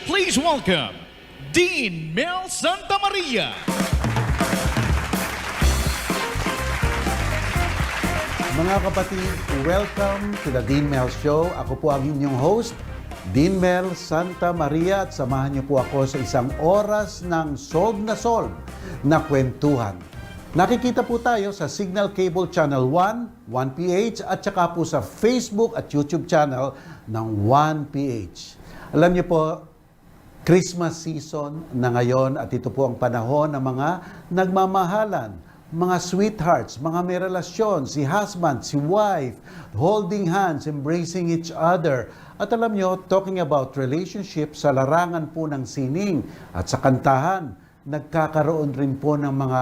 Please welcome Dean Mel Santa Maria. Mga kapatid, welcome to the Dean Mel Show. Ako po ang inyong host, Dean Mel Santa Maria, at samahan niyo po ako sa isang oras ng solb na kwentuhan. Nakikita po tayo sa Signal Cable Channel 1, 1PH, at saka po sa Facebook at YouTube channel ng 1PH. Alam niyo po, Christmas season na ngayon at ito po ang panahon ng mga nagmamahalan, mga sweethearts, mga may relasyon, si husband, si wife, holding hands, embracing each other. At alam nyo, talking about relationship, sa larangan po ng sining at sa kantahan, nagkakaroon rin po ng mga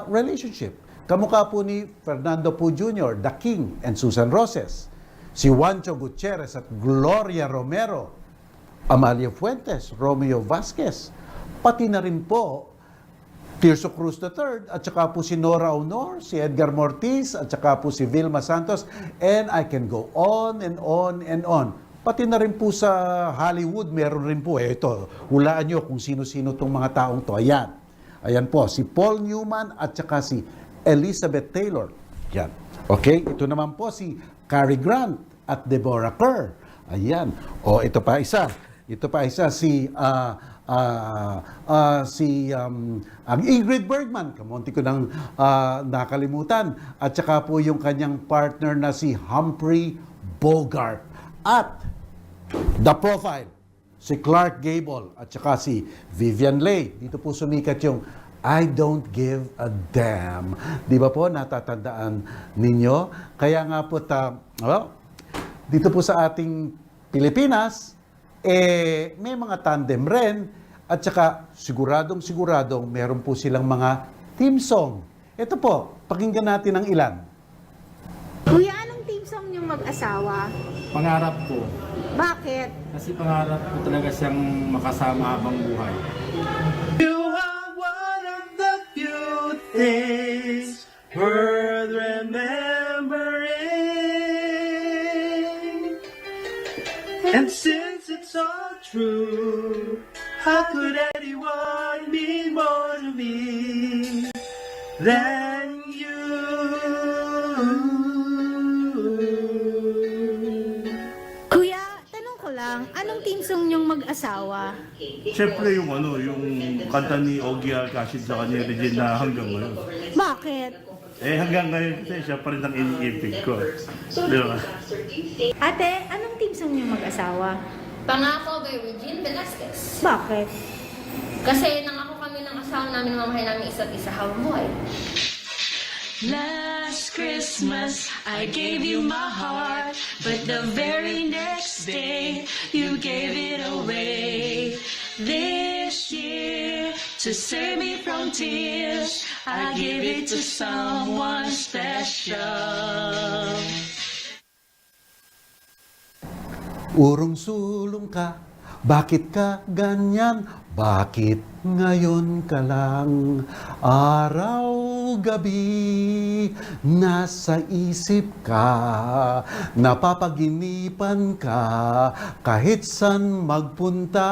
relationship. Kamukha po ni Fernando Po Jr., The King, and Susan Roses. Si Juancho Gutierrez at Gloria Romero, Amalia Fuentes, Romeo Velasquez, pati na rin po Tirso Cruz III, at saka po si Nora Honor, si Edgar Mortiz, at saka po si Vilma Santos, and I can go on and on and on. Pati na rin po sa Hollywood, meron rin po. Ito, hulaan nyo kung sino-sino itong mga taong to. Ayan. Ayan po, si Paul Newman at saka si Elizabeth Taylor. Yan. Okay, ito naman po si Cary Grant at Deborah Kerr. Ayan. O, ito pa isa. Ito pa isa si ang Ingrid Bergman, kamunti ko nang nakalimutan. At saka po yung kanyang partner na si Humphrey Bogart. At The Profile, si Clark Gable at saka si Vivian Leigh. Dito po sumikat yung I Don't Give a Damn. Di ba po, natatandaan ninyo? Kaya nga po, dito po sa ating Pilipinas, may mga tandem rin at saka siguradong meron po silang mga theme song. Ito po, pakinggan natin ang ilan. Kuya, anong theme song niyong mag-asawa? Pangarap ko. Bakit? Kasi pangarap ko talaga siyang makasama habang buhay. You are one of the few things worth remembering. And since it's all true, how could anyone mean more to me than you? Kuya, tanong ko lang, anong theme song niyong mag-asawa? Siyempre yung yung kanta ni Ogie Alcasid sa kanya Regine na hanggang ngayon. Bakit? Hanggang ngayon kasi siya pa rin ang iniibig ko. Di ba? Ate, anong theme song niyong mag-asawa? Pangako kay Regine Velasquez. Bakit? Kasi nangako kami ng asawa namin na mamahay namin isa't isa habang buhay. Last Christmas, I gave you my heart, but the very next day, you gave it away. This year, to save me from tears, I give it to someone special. Urong-sulong ka, bakit ka ganyan? Bakit ngayon ka lang? Araw-gabi, nasa isip ka, napapaginipan ka, kahit saan magpunta.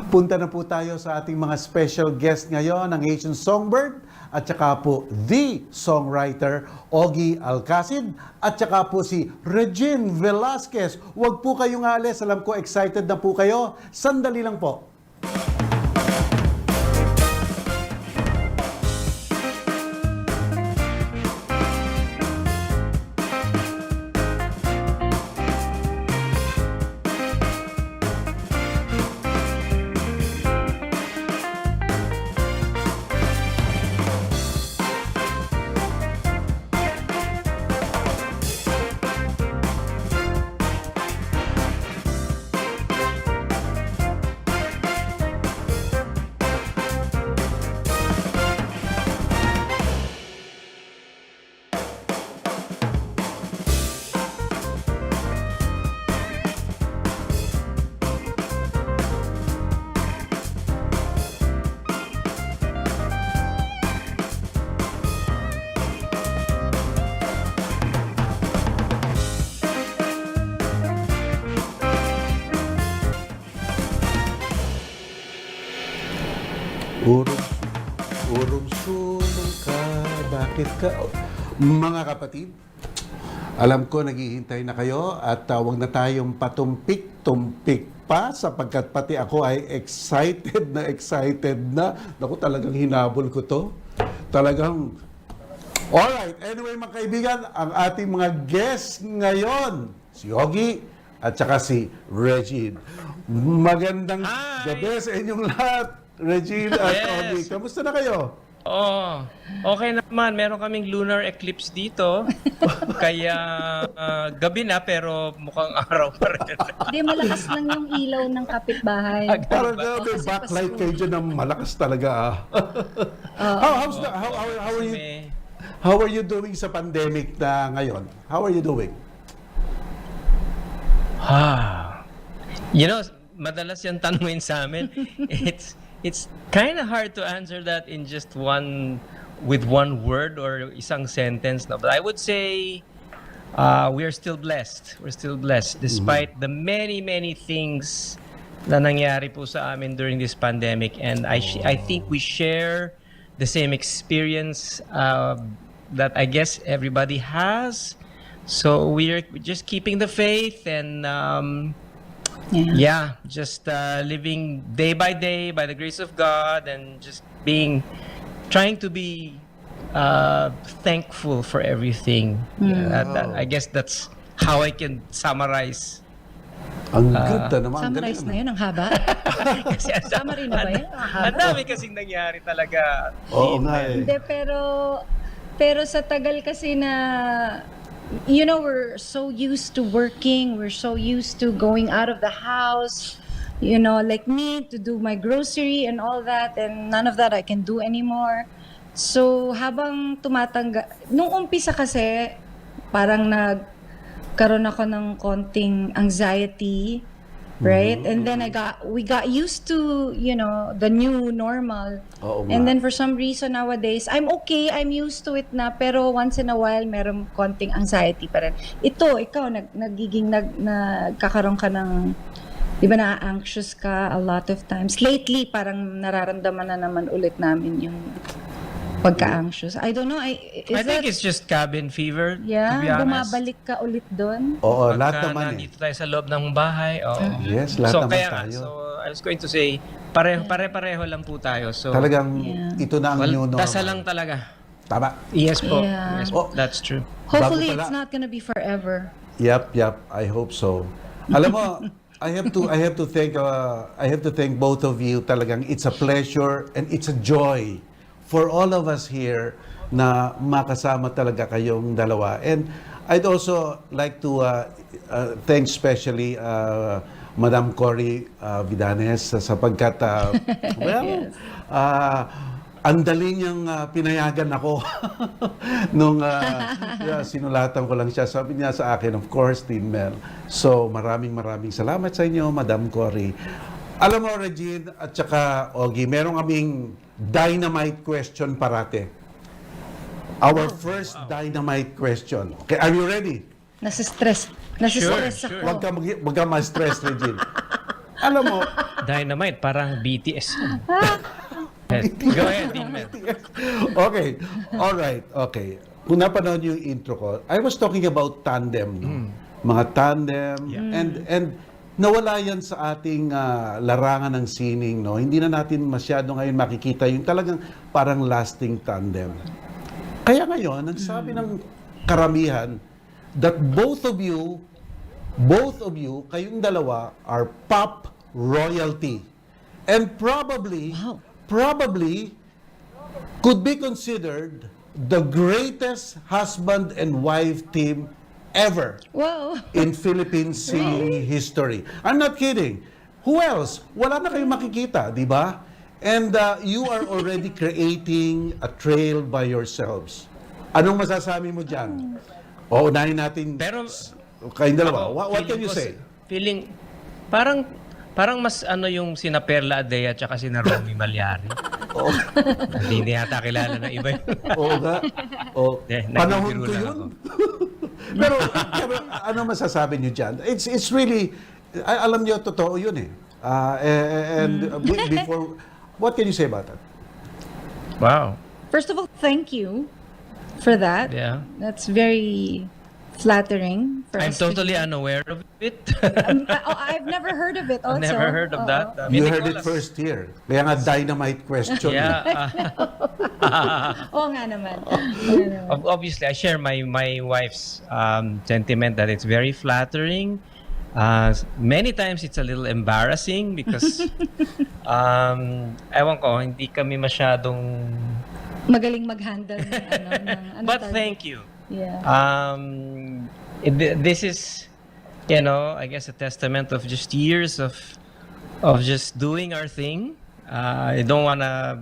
Punta na po tayo sa ating mga special guest ngayon, ang Asian Songbird, at saka po the songwriter Ogie Alcasid, at saka po si Regine Velasquez. Huwag po kayong alis, alam ko excited na po kayo. Sandali lang po. Urong, urong sulong ka, bakit ka? Mga kapatid, alam ko naghihintay na kayo at huwag na tayong patumpik-tumpik pa sapagkat pati ako ay excited na. Naku, talagang hinabol ko to. Talagang... Alright, anyway mga kaibigan, ang ating mga guests ngayon, si Ogie at saka si Regine. Magandang gabi sa inyong lahat, Regine at Ogie. Kamusta na kayo? Oh, okay naman. Meron kaming lunar eclipse dito. Kaya gabi na pero mukhang araw pa rin. Hindi, malakas lang yung ilaw ng kapitbahay. Parang may backlight kayo dyan na malakas talaga. How are you doing sa pandemic na ngayon? How are you doing? You know, madalas yung tanungin sa amin. It's kind of hard to answer that in just with one word or isang sentence. No? But I would say we are still blessed. We're still blessed despite the many things na nangyari po sa amin during this pandemic. And I think we share the same experience that I guess everybody has. So we're just keeping the faith and just living day by day by the grace of God and just trying to be thankful for everything. I guess that's how I can summarize. Ang ganda naman. Summarize na yun, ang haba. Kasi Summary na ba yun? ang dami kasing nangyari talaga. Oo nga eh. Hindi, pero sa tagal kasi na, you know, we're so used to working, we're so used to going out of the house, you know, like me, to do my grocery and all that, and none of that I can do anymore. So, habang nung umpisa kasi, parang nagkaroon ako ng konting anxiety, right? And then we got used to, you know, the new normal. And then for some reason nowadays, I'm okay, I'm used to it na, pero once in a while, meron konting anxiety pa rin. Ikaw, nagkakaroon ka ng, di ba na-anxious ka a lot of times. Lately, parang nararamdaman na naman ulit namin yung pagka-anxious. I don't know, I think it's just cabin fever, to be honest. Bumabalik ka ulit doon. Oo, Pagka lahat naman eh. nandito tayo sa loob ng bahay. Yes, lahat So naman kaya tayo. I was going to say, pare-pareho lang po tayo. So Talagang ito na ang new normal. dasal lang talaga. Tama. Yes po. Yeah. Yes po. That's true. Hopefully, Bago pala- it's not gonna be forever. Yep. I hope so. Alam mo, I have to thank both of you. Talagang it's a pleasure and it's a joy for all of us here na makasama talaga kayong dalawa. And I'd also like to thank especially Madam Cory Vidanes sapagkat ang dali niyang pinayagan ako nung sinulatan ko lang siya. Sabi niya sa akin, of course, Dean Mel. So maraming salamat sa inyo, Madam Cory. Alam mo, Regine at saka Ogie, meron kaming dynamite question parate. Our first dynamite question. Okay, are you ready? Nasistress Sure. ako. Wag ka ma-stress, Regine. Alam mo, Dynamite, parang BTS. Go ahead, Dean Mel. okay. All right. Okay. Kung napanood yung intro ko, I was talking about tandem. No? Mga tandem. And nawala yan sa ating larangan ng sining. No? Hindi na natin masyado ngayon makikita yung talagang parang lasting tandem. Kaya ngayon, ang sabi ng karamihan, that both of you, kayong dalawa, are pop royalty. And probably could be considered the greatest husband and wife team ever Wow. in Philippine singing history. I'm not kidding. Who else? Wala na kayong makikita, di ba? And you are already creating a trail by yourselves. Anong masasabi mo dyan? O, unahin natin Pero kayong dalawa. Ako, What can feeling you ko, say? Parang mas yung sina Perla Adea at saka sina Romy Malyari. Hindi yata kilala ng iba yun. Oo nga. O, panahon nagbibiro ko lang yun. pero ano masasabi niyo dyan? It's really, alam niyo, totoo yun eh. And before, what can you say about that? Wow. First of all, thank you for that. Yeah. That's very flattering for I'm us to totally hear. unaware of it. I've never heard of it also. Never heard of that. You Hindi heard ko it alam. first here. Kaya nga dynamite question. Yeah. Oo nga naman. Oo nga naman. Obviously, I share my wife's sentiment that it's very flattering. Many times it's a little embarrassing because ewan ko, hindi kami masyadong Magaling mag-handle ng but tawag? thank you. Yeah. This is, I guess a testament of just years of just doing our thing. I don't want to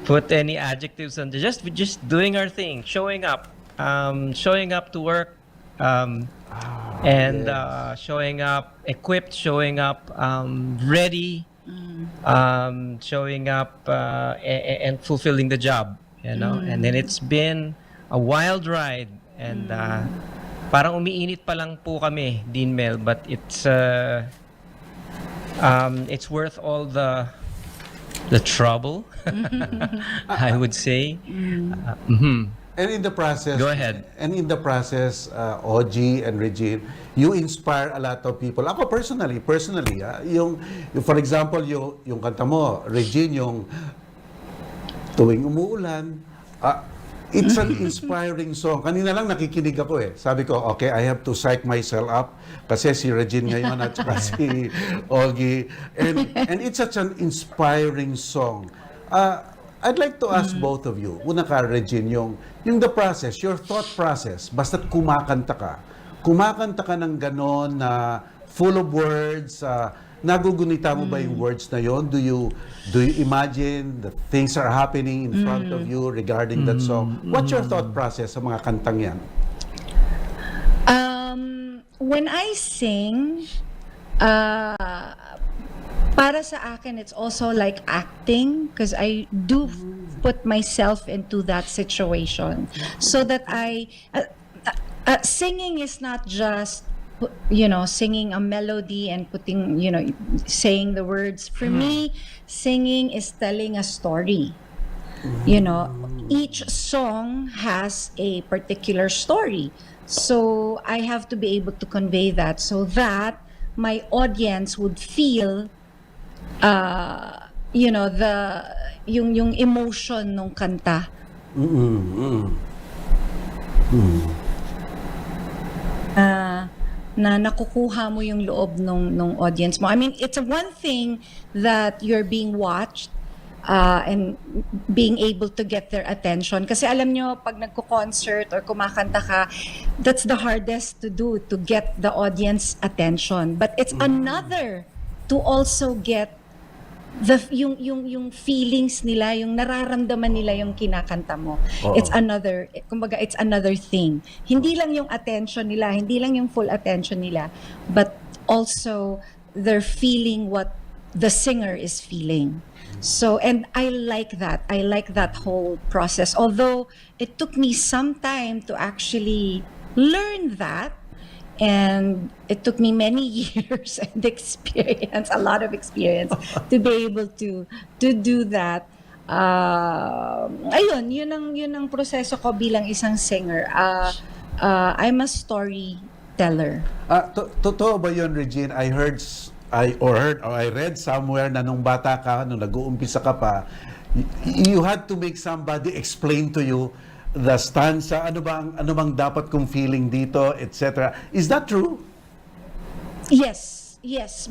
put any adjectives on just doing our thing, showing up to work, and showing up equipped, showing up ready, showing up and fulfilling the job, And then it's been a wild ride, and parang umiinit pa lang po kami, Dean Mel, but it's worth all the trouble, I would say. And in the process, Go ahead. And in the process, Ogie and Regine, you inspire a lot of people. Ako personally, yung for example, yung kanta mo, Regine, yung tuwing umuulan, it's an inspiring song. Kanina lang nakikinig ako eh. Sabi ko, okay, I have to psych myself up kasi si Regine ngayon at saka si Ogie. And it's such an inspiring song. I'd like to ask both of you. Una ka, Regine, yung the process, your thought process, basta't kumakanta ka ng ganon na full of words, nagugunita mo ba yung words na yon? Do you imagine that things are happening in front of you regarding that song? What's your thought process sa mga kantang yan? When I sing, para sa akin, it's also like acting because I do put myself into that situation so that singing is not just singing a melody and putting, saying the words. For me, singing is telling a story. Each song has a particular story. So I have to be able to convey that so that my audience would feel yung emotion ng kanta. Na nakukuha mo yung loob nung audience mo. I mean, it's one thing that you're being watched and being able to get their attention. Kasi alam nyo, pag nagko-concert or kumakanta ka, that's the hardest to do, to get the audience attention. But it's another to also get yung feelings nila, yung nararamdaman nila yung kinakanta mo. It's another, kumbaga, it's another thing. Hindi lang yung attention nila, hindi lang yung full attention nila, but also they're feeling what the singer is feeling. So, and I like that. I like that whole process. Although it took me some time to actually learn that, and it took me many years and experience, a lot of experience, to be able to do that. Ayun, yun ang proseso ko bilang isang singer. I'm a storyteller. Totoo ba yun, Regine? I read somewhere na nung bata ka, nung nag-uumpisa ka pa, you had to make somebody explain to you the stanza, ano bang dapat kong feeling dito, etc. Is that true? Yes,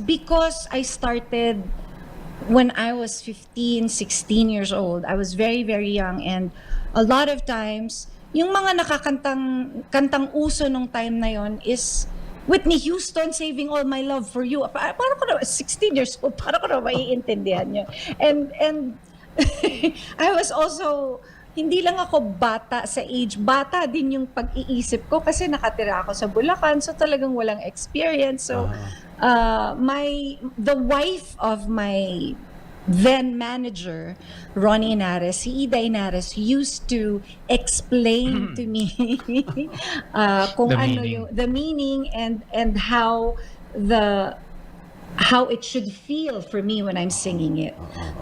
because I started when I was 15, 16 years old. I was very, very young, and a lot of times, yung mga kantang uso nung time na yon is Whitney Houston, Saving All My Love for You. Paano ko na, 16 years old, paano ko na maiintindihan yun? And I was also, hindi lang ako bata sa age, bata din yung pag-iisip ko kasi nakatira ako sa Bulacan, so talagang walang experience. So, the wife of my then manager, Ronnie Inares, si Ida Inares, used to explain to me kung The ano meaning. yung the meaning and how the how it should feel for me when I'm singing it.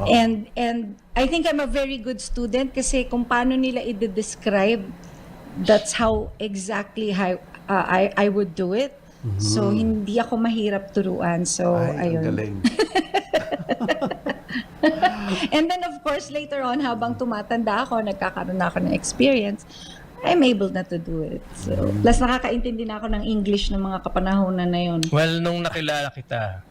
And I think I'm a very good student kasi kung paano nila i-describe, that's how exactly I would do it. So hindi ako mahirap turuan. So Ay, ang ayun. galing. And then of course later on habang tumatanda ako, nagkakaroon na ako ng experience, I'm able na to do it. So, plus nakakaintindi na ako ng English ng mga kapanahonan na yun. Well, nung nakilala kita,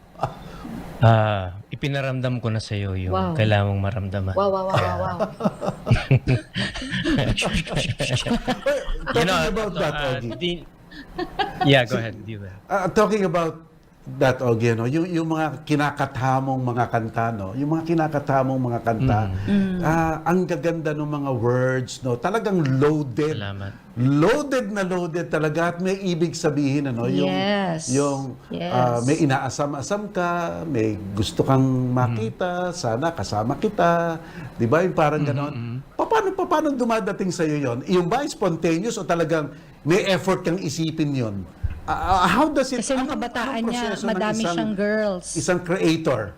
ipinaramdam ko na sa'yo yung Wow. kailangan mong maramdaman. Wow. Talking about that, Ogie. Yeah, go ahead. You. Talking about that, Ogie, no? Yung mga kinakathamong mga kanta, no? Yung mga kinakathamong mga kanta, ang gaganda ng mga words, no? Talagang loaded. Salamat. Loaded talaga at may ibig sabihin, ano? Yes. May inaasam-asam ka, may gusto kang makita, sana kasama kita. Di ba? Yung parang ganon. Paano dumadating sa'yo yon? Yung ba spontaneous o talagang may effort kang isipin yon? How does it... Kasi nung kabataan niya, proseso ng madami siyang girls. Isang creator.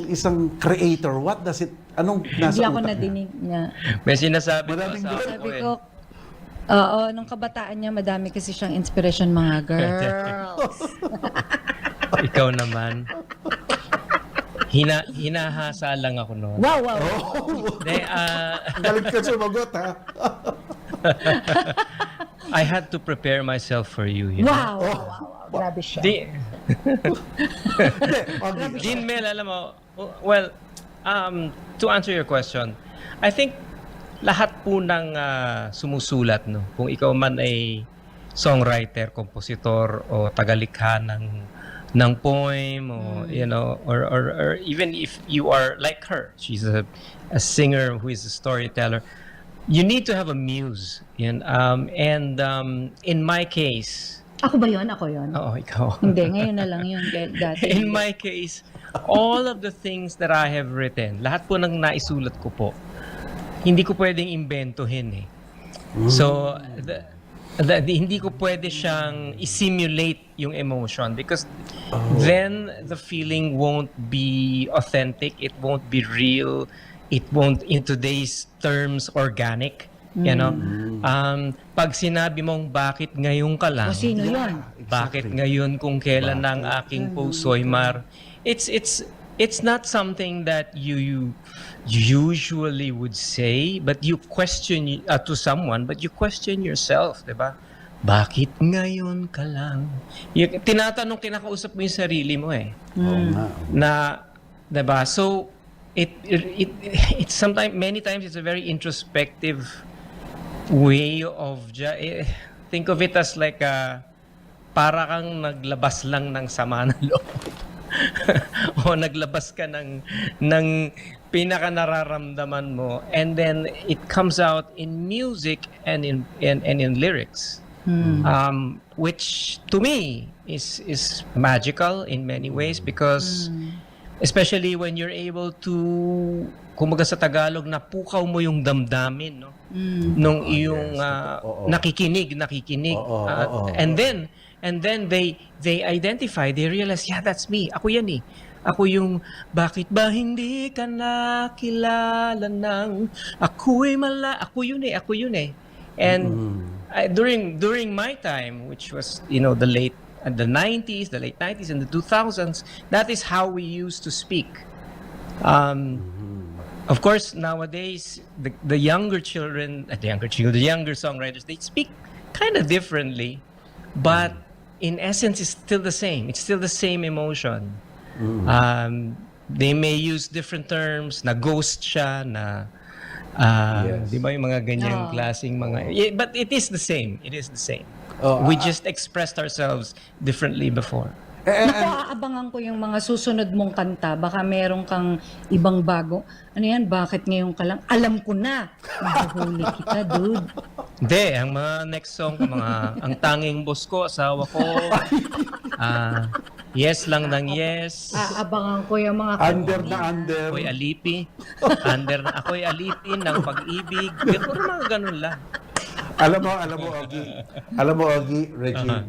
Isang creator? What does it... Anong nasa Hindi ako utak niya? nadinig niya. May sinasabi ko Maraming sa girl. Sabi ko, oo, nung kabataan niya, madami kasi siyang inspiration mga girls. Ikaw naman. Hinahasa lang ako noon. Wow. Galit ka sumagot, ha? I had to prepare myself for you. You know? Wow. Grabe siya. Dean Mel, alam mo, well, to answer your question, I think lahat po ng sumusulat, no, kung ikaw man ay songwriter, kompositor o tagalikha ng poem o you know or even if you are like her, she's a singer who is a storyteller, you need to have a muse. Yan. In my case, Ako ba yun? Ako yun? oo, ikaw. Hindi, ngayon na lang yun. Dati. In my case, all of the things that I have written, lahat po ng naisulat ko po, hindi ko pwedeng imbentohin eh. So, hindi ko pwede siyang i-simulate yung emotion because then the feeling won't be authentic, it won't be real, it won't, in today's terms, organic. You know? Pag sinabi mong bakit ngayon ka lang, O sino yun? bakit ngayon kung kailan ang aking puso'y it's not something that you usually would say, but you question to someone, but you question yourself, di ba? Bakit ngayon ka lang? Tinatanong, kinakausap mo yung sarili mo eh. Na, di ba? So, it's sometimes, many times, it's a very introspective way of think of it as like para kang naglabas lang ng sama ng loob. O naglabas ka ng pinaka nararamdaman mo, and then it comes out in music and in lyrics, which to me is magical in many ways because especially when you're able to, kumbaga sa Tagalog, napukaw mo yung damdamin, no? Nung iyong nakikinig. And then they identify, they realize, yeah, that's me. Ako yan eh. Ako yung, bakit ba hindi ka nakilala ng ako yun eh. And during my time, which was, you know, the late 90s and the 2000s, that is how we used to speak. Of course, nowadays, the younger songwriters, they speak kind of differently, but in essence, it's still the same. It's still the same emotion. They may use different terms, na ghost siya, na, di ba yung mga ganyang klaseng mga, but it is the same. It is the same. We just expressed ourselves differently before. Naku, aabangan ko yung mga susunod mong kanta. Baka meron kang ibang bago. Ano yan? Bakit ngayon ka lang? Alam ko na. Mahuhuli kita, dude. Hindi, ang mga next song, ang tanging boss ko, asawa ko, yes lang ng yes. Aabangan ko yung mga Under na under. Ako'y alipi. Ako'y alipin ng pag-ibig. Puro mga ganun lang. Alam mo, Ogie, Regine,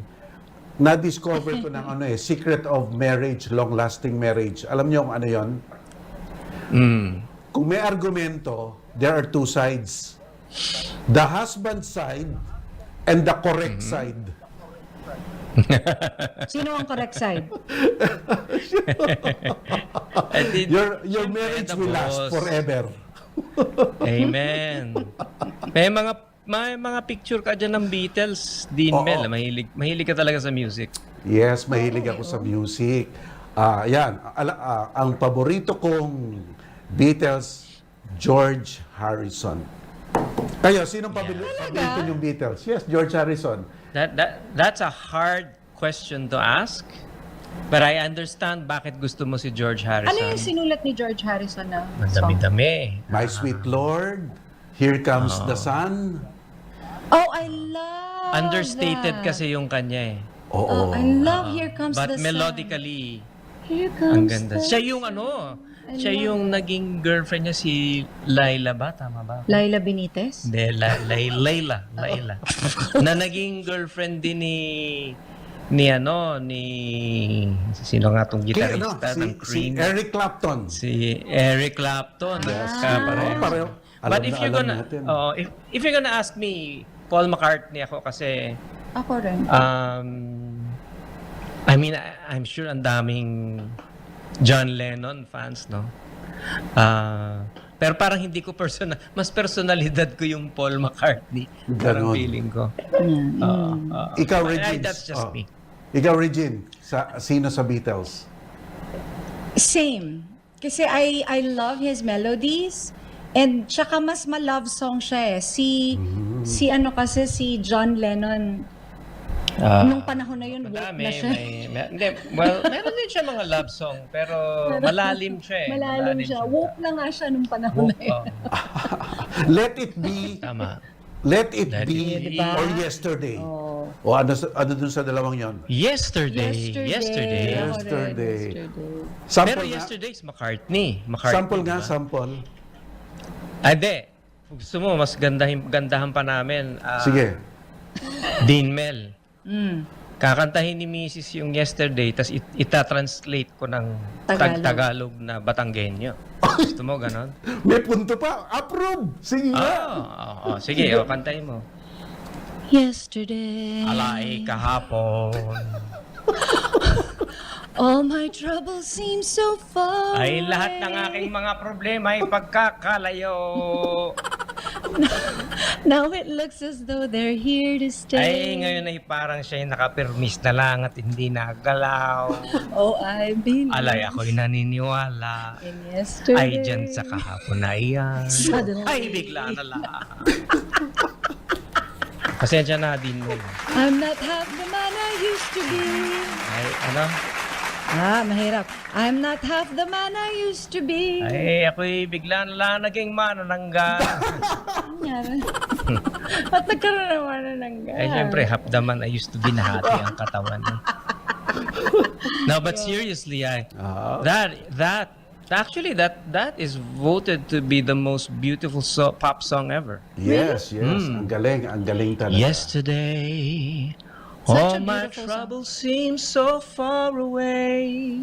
na-discover ko ng Secret of Marriage, Long-Lasting Marriage. Alam niyo kung ano yon? Kung may argumento, there are two sides. The husband side and the correct side. Sino ang correct side? Your marriage will last forever. Amen. May mga picture ka dyan ng Beatles, Dean Mel. Mahilig ka talaga sa music. Yes, mahilig ako sa music. Yan, ang paborito kong Beatles, George Harrison. Kayo, sinong paborito yung Beatles? Yes, George Harrison. That's a hard question to ask. But I understand bakit gusto mo si George Harrison. Ano yung sinulat ni George Harrison na Ang song? dami-dami. My Sweet Lord, Here Comes the Sun. Oh, I love Understated that. kasi yung kanya eh. Oo. I love Here Comes But the Sun. melodically, Here ang comes ganda. the Siya yung siya yung naging girlfriend niya si Laila ba? Tama ba? Laila Benitez? Hindi, Laila. Na naging girlfriend din ni sino nga tong gitarista ng Si Cream? Eric Clapton. Si Eric Clapton. Pareho. But if you're gonna if you're gonna ask me, Paul McCartney ako kasi Ako rin. I mean, I'm sure ang daming John Lennon fans, no? Pero parang hindi ko mas personalidad ko yung Paul McCartney. Parang Ganon. feeling ko. Ikaw, But Regine. that's just me. Ikaw, Regine. Sino sa Beatles? Same. Kasi I love his melodies. And tsaka mas ma-love song siya eh. Si John Lennon. Nung panahon na yun, woke Madami. na siya. Meron din siya mga love song, pero malalim siya eh. Malalim siya. Woke na nga siya nung panahon na yun. Let It Be. Tama. Let It Let Be It Be. or Yesterday. Oh. O ano dun sa dalawang yon? Yesterday. Yesterday. Pero Sample nga. yesterday is McCartney. Sample nga, diba? sample. Hindi. Gusto mo, mas gandahan pa namin. Sige. Dean Mel. Kakantahin ni Mrs. yung yesterday, tas ita-translate ko ng Tagalog na Batanggenyo. Gusto mo ganon? May punto pa. Approve. Sige nga. Sige, kantahin mo. Yesterday, Alay kahapon. all my troubles seem so far Ay lahat ng aking mga problema ay pagkakalayo. Now it looks as though they're here to stay. Ay ngayon ay parang siya'y nakapirmis na lang at hindi nagalaw. Oh, I believe. Alay ako'y naniniwala. In yesterday. Ay dyan sa kahapon na iyan. Suddenly. Ay bigla na lang. Pasensya na din mo. I'm not half the man I used to be. Ay ano? Mahirap. I'm not half the man I used to be. Ay ako'y bigla na lang naging mananangga. Ba't nagkaroon ng mananangga? Ay syempre half the man I used to be nahati ang katawan. No, but seriously, that is voted to be the most beautiful pop song ever. Yes. Ang galing talaga. Yesterday, Such all a my beautiful troubles seem so far away.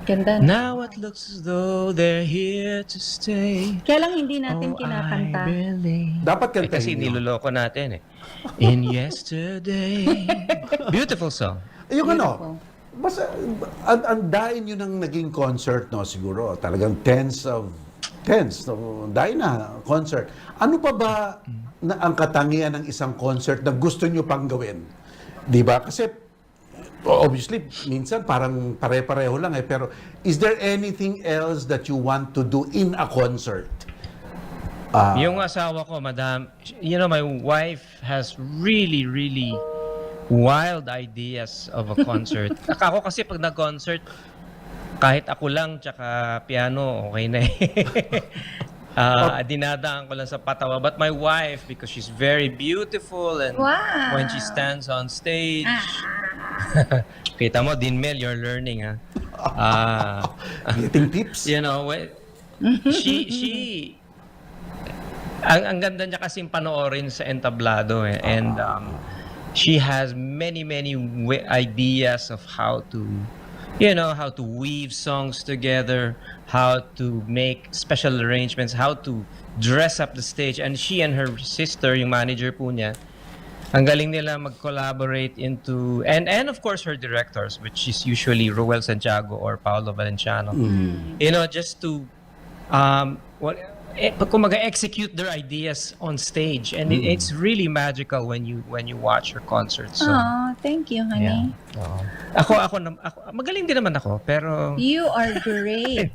Ganda. Now it looks as though they're here to stay. Kaya lang hindi natin kinakanta. I believe. Dapat Kasi kantahin nyo. niloloko natin eh. In yesterday. Beautiful song. Yung Beautiful. basta, ang dain yun ng naging concert, no, siguro. Talagang tens, no, dain na concert. Ano pa ba na ang katangian ng isang concert na gusto nyo pang gawin? Di ba? Kasi, obviously, minsan parang pare-pareho lang eh. Pero, is there anything else that you want to do in a concert? Yung asawa ko, madam, my wife has really, really wild ideas of a concert. Ako kasi pag nag-concert, kahit ako lang tsaka piano, okay na eh. Dinadaan ko lang sa patawa. But my wife, because she's very beautiful and Wow. when she stands on stage, kita mo, Dean Mel, you're learning, ha? Getting tips? She ang ganda niya kasing panoorin sa entablado eh. And She has many ideas of how to, how to weave songs together, how to make special arrangements, how to dress up the stage. And she and her sister, yung manager po niya, ang galing nila mag-collaborate into, and of course her directors, which is usually Roel Santiago or Paolo Valenciano. Just to kumaga execute their ideas on stage, and it's really magical when you watch her concerts. So, Thank you, honey. ako magaling din naman ako, pero You are great.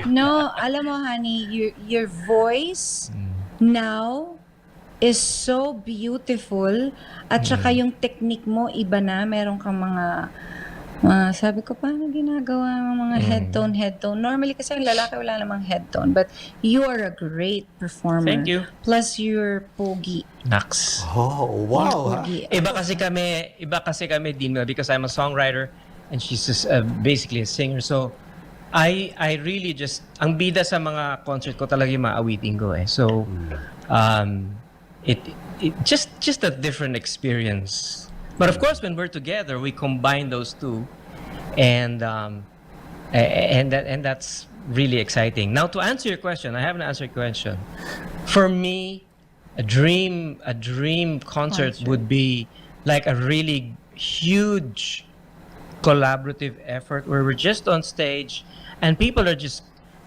No, alam mo, honey, your voice now is so beautiful, at saka yung technique mo iba na. Meron kang mga sabi ko, paano ginagawa ng mga head tone. Normally kasi ang lalaki wala namang head tone, but you are a great performer. Thank you. Plus you're pogi. Nax. Oh, wow. Pogi. Iba kasi kami, Dean Mel, because I'm a songwriter and she's just, basically a singer. So I really just, ang bida sa mga concert ko talaga yung mga awitin ko eh. So it just a different experience. But of course, when we're together, we combine those two, and that's really exciting. Now, to answer your question, I haven't answered your question. For me, a dream concert would be like a really huge collaborative effort where we're just on stage and people are just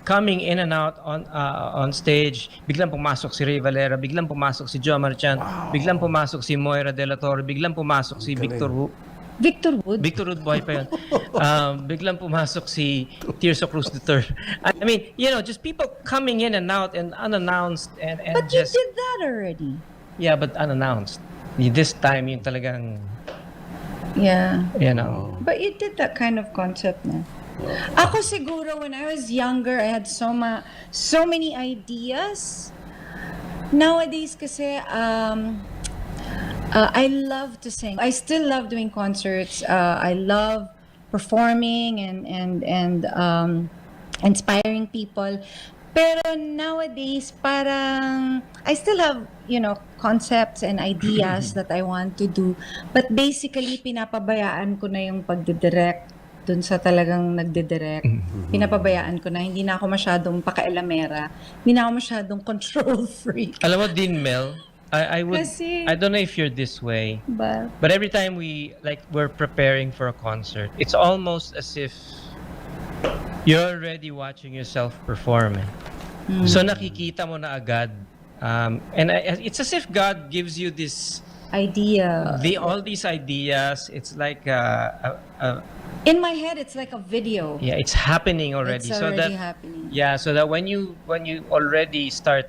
coming in and out on stage. Biglang pumasok si Ray Valera, biglang pumasok si Joe Marchan, biglang pumasok si Moira De La Torre, biglang pumasok si Victor Wood Boy pa yun. Biglang pumasok si Tirso Cruz III. I mean, just people coming in and out and unannounced and But just, you did that already. Yeah, but unannounced. This time yung talagang, Yeah. But you did that kind of concept na. Ako siguro, when I was younger, I had so many ideas. Nowadays kasi, I love to sing. I still love doing concerts. I love performing and inspiring people. Pero nowadays, parang I still have, concepts and ideas that I want to do. But basically, pinapabayaan ko na yung pagdidirect dun sa talagang nagdidirect. Pinapabayaan ko na, hindi na ako masyadong pakailamera. Hindi na ako masyadong control freak. alam mo, Dean Mel, I would, Kasi- I don't know if you're this way, But but every time we're preparing for a concert, it's almost as if you're already watching yourself perform. So nakikita mo na agad, and it's as if God gives you this idea. all these ideas. It's like In my head, it's like a video. yeah, it's happening already. It's already happening. Yeah, so that when you already start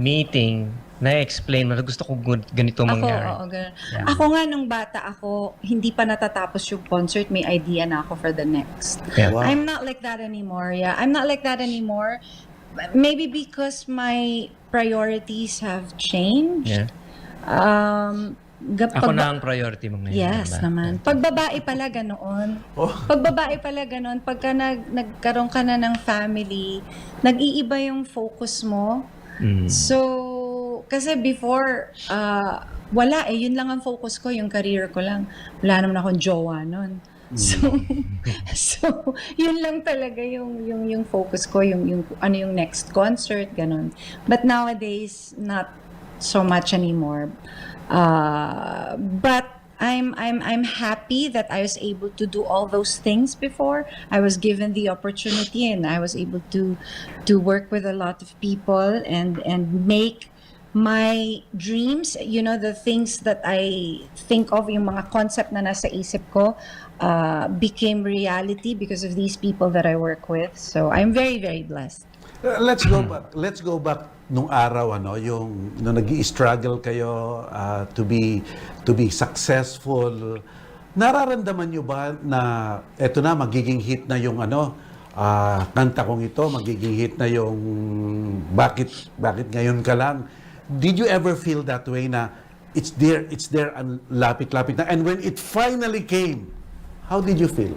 meeting, na-explain mo na gusto ko ganito mangyari. Oo, ganun. Yeah. Ako nga, nung bata ako, hindi pa natatapos yung concert, may idea na ako for the next. Yeah. Wow. I'm not like that anymore. Yeah, I'm not like that anymore. Maybe because my priorities have changed. Yeah. Ako na ang priority mo ngayon. Yes diba? naman. Pag babae pala ganoon. Pag babae pala ganoon, pagka nagkaroon ka na ng family, nag-iiba yung focus mo. So, kasi before, wala eh. Yun lang ang focus ko, yung career ko lang. Wala naman akong jowa nun. So, yun lang talaga yung focus ko, yung ano yung next concert, ganun. But nowadays, not so much anymore. But I'm happy that I was able to do all those things before. I was given the opportunity and I was able to work with a lot of people and make my dreams, the things that I think of, yung mga concept na nasa isip ko, became reality because of these people that I work with. So I'm very, very blessed. Let's go back nung araw, yung nung nag-i-struggle kayo to be successful. Nararamdaman nyo ba na eto na, magiging hit na yung kanta kong ito, magiging hit na yung bakit ngayon ka lang? Did you ever feel that way na it's there and lapit-lapit na? And when it finally came, how did you feel?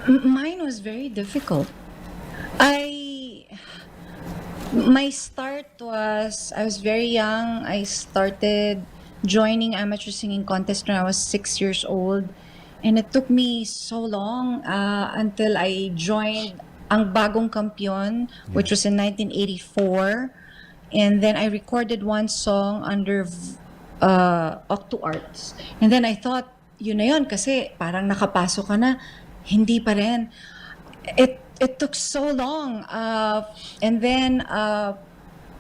Mine was very difficult. My start was, I was very young. I started joining amateur singing contest when I was 6 years old. And it took me so long until I joined ang Bagong Kampiyon, which was in 1984. And then I recorded one song under Octo Arts. And then I thought, yun na yun, kasi parang nakapasok ka na. Hindi pa rin. It took so long. And then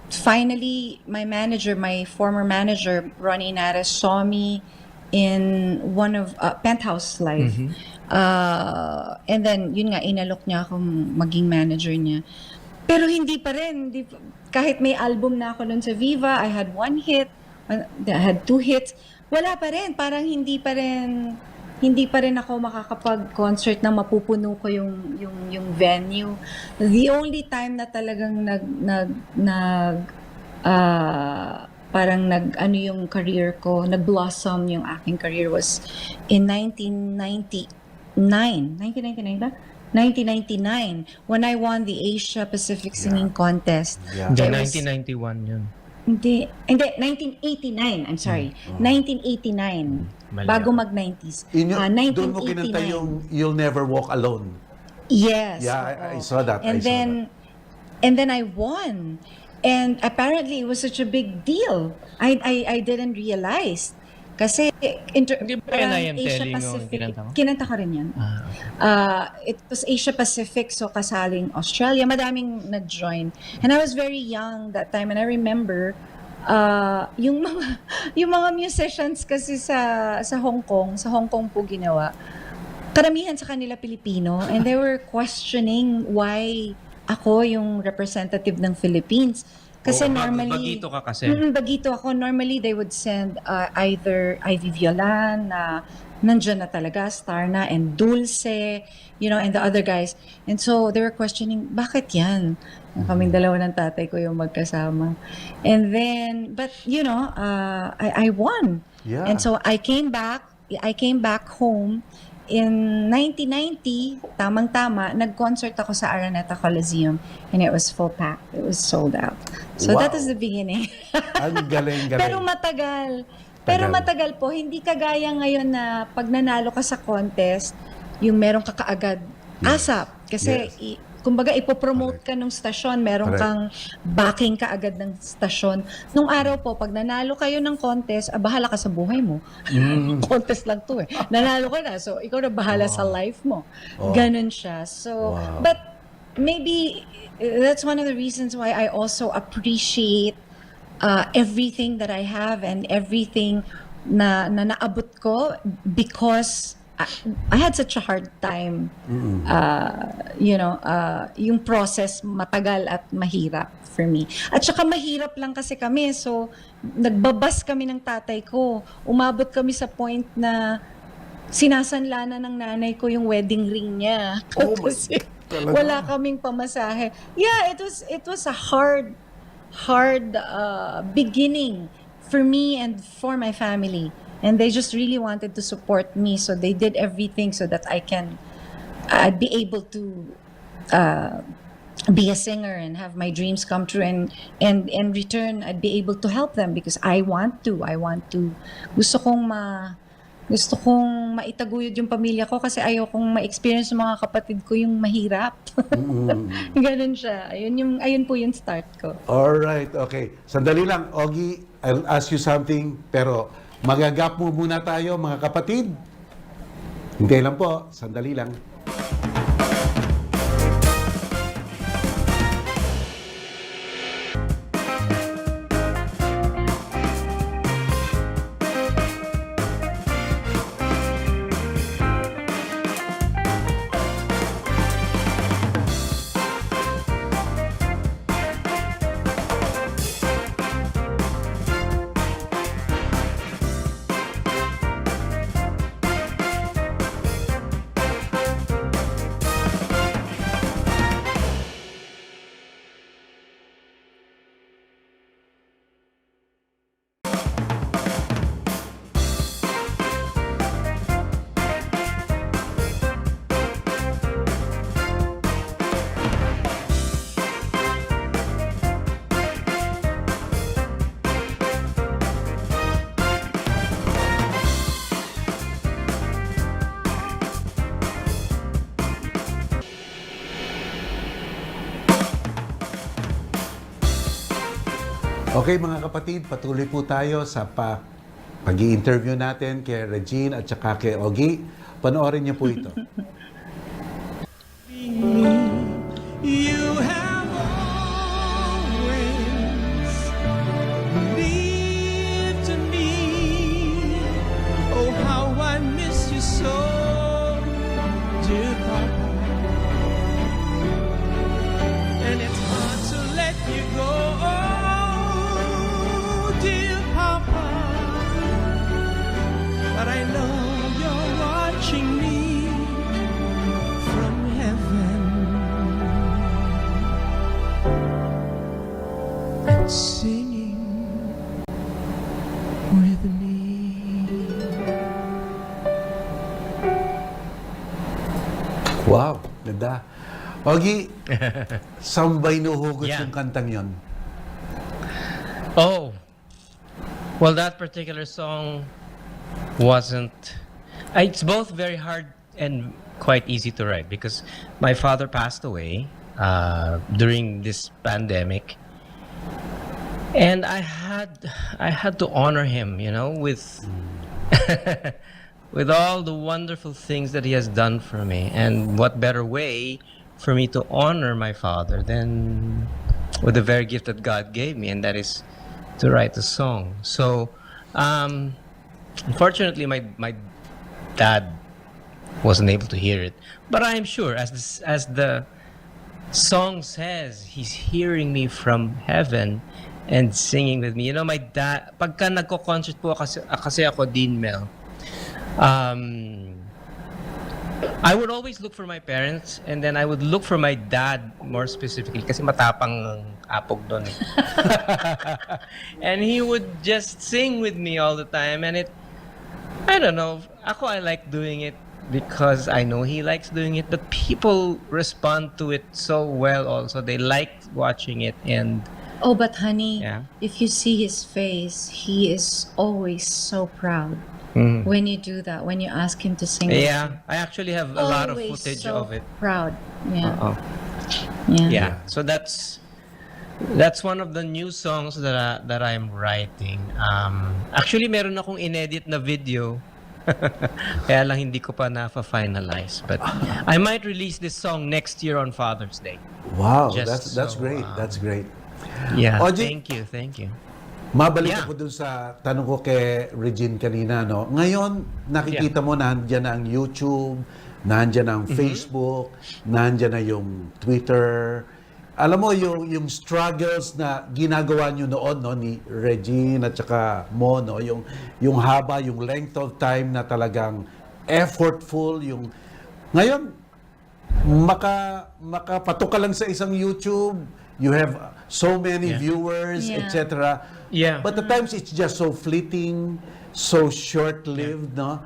finally, my former manager, Ronnie Nares, saw me in one of Penthouse Live. And then, yun nga, inalok niya akong maging manager niya. Pero hindi pa rin. Kahit may album na ako nun sa Viva, I had 1 hit, I had 2 hits, wala pa rin. Parang hindi pa rin ako makakapag-concert na mapupuno ko yung venue. The only time na talagang parang yung career ko, nag-blossom yung aking career was in 1999. 1999 when I won the Asia Pacific Singing Contest. Yeah. Hindi, It was- 1991 yun. Hindi, 1989. I'm sorry. 1989. Mali Bago ako. mag-90s. Doon mo kinanta 1989. yung You'll Never Walk Alone. Yes. Yeah, I oo. saw that. And then I won. And apparently it was such a big deal. I didn't realize. Kasi Hindi ba yun I Am Asia Telling yung Pacific. kinanta mo? Kinanta ko rin yan. It was Asia Pacific, so kasaling Australia. Madaming nag-join. And I was very young that time. And I remember, yung mga musicians kasi sa Hong Kong po ginawa. Karamihan sa kanila Pilipino. And they were questioning why ako yung representative ng Philippines. Kasi normally... Bagito ka kasi. Bagito ako. Normally, they would send either Ivy Violan na nandyan na talaga, star na, and Dulce, and the other guys. And so, they were questioning, bakit yan? Kaming dalawa ng tatay ko yung magkasama. And then, but, I won. Yeah. And so, I came back home. In 1990, tamang-tama, nag-concert ako sa Araneta Coliseum and it was full packed. It was sold out. So Wow. that was the beginning. Ang galing. Pero matagal po. Hindi kagaya ngayon na pag nanalo ka sa contest, yung meron ka kaagad ASAP. Kasi kumbaga ipopromote ka ng stasyon, meron Correct. kang backing ka agad ng stasyon. Nung araw po, pag nanalo kayo ng contest, bahala ka sa buhay mo. Contest lang to eh. Nanalo ka na, so ikaw na bahala sa life mo. Ganun siya. So, but maybe that's one of the reasons why I also appreciate everything that I have and everything na naabot ko because I had such a hard time. Yung process matagal at mahirap for me. At saka mahirap lang kasi kami. So, nagbabas kami ng tatay ko. Umabot kami sa point na sinasanla na ng nanay ko yung wedding ring niya. Kasi wala kaming pamasahe. Yeah, it was a hard beginning for me and for my family. And they just really wanted to support me, so they did everything so that I'd be able to be a singer and have my dreams come true, and in return I'd be able to help them because I want to. Gusto kong maitaguyod yung pamilya ko kasi ayokong ma-experience ng mga kapatid ko yung mahirap. Ganun siya. Ayun po yung start ko. Alright, okay. Sandali lang, Ogie, I'll ask you something, pero magagap mo muna tayo, mga kapatid. Hindi lang po, sandali lang. Okay mga kapatid, patuloy po tayo sa pag-i-interview natin kay Regine at saka kay Ogie. Panoorin niyo po ito. You have always believed to me. Oh, how I miss you so, dear Papa. And it's hard to let you go, dear Papa. But I know you're watching me from heaven. Singing with me. Wow, ganda. Ogie, saan ba inuhugot Yeah. yung kantang yon? Oh, well, that particular song wasn't. It's both very hard and quite easy to write because my father passed away during this pandemic, and I had to honor him, with with all the wonderful things that he has done for me. And what better way for me to honor my father than with the very gift that God gave me, and that is to write a song. So, unfortunately, my dad wasn't able to hear it, but I'm sure, as the song says, he's hearing me from heaven and singing with me. My dad, pagka nagko-concert po kasi ako, Dean Mel, I would always look for my parents, and then I would look for my dad more specifically kasi matapang ang apog doon. And he would just sing with me all the time, and I don't know, I like doing it because I know he likes doing it, but people respond to it so well also. They like watching it, and Oh, but honey, Yeah. if you see his face, he is always so proud when you do that, when you ask him to sing. with yeah, you. I actually have a lot of Always footage so of it. proud. Yeah. Uh-oh. Yeah. Yeah. So that's one of the new songs that I'm writing. Actually, meron akong inedit na video. Kaya lang hindi ko pa na-finalize. But I might release this song next year on Father's Day. Wow, Just that's so, great. That's great. Yeah. Ogie, Thank you. Mabalik Yeah. ako dun sa tanong ko kay Regine kanina, no? Ngayon, nakikita mo nandiyan na ang YouTube, nandiyan na ang Facebook, nandiyan na yung Twitter. Alam mo, yung struggles na ginagawa nyo noon, no, ni Regine at saka mo, no? Yung haba, yung length of time na talagang effortful, Ngayon, makapatok ka lang sa isang YouTube, you have so many viewers, Yeah. etc. Yeah. But at times it's just so fleeting, so short-lived, no?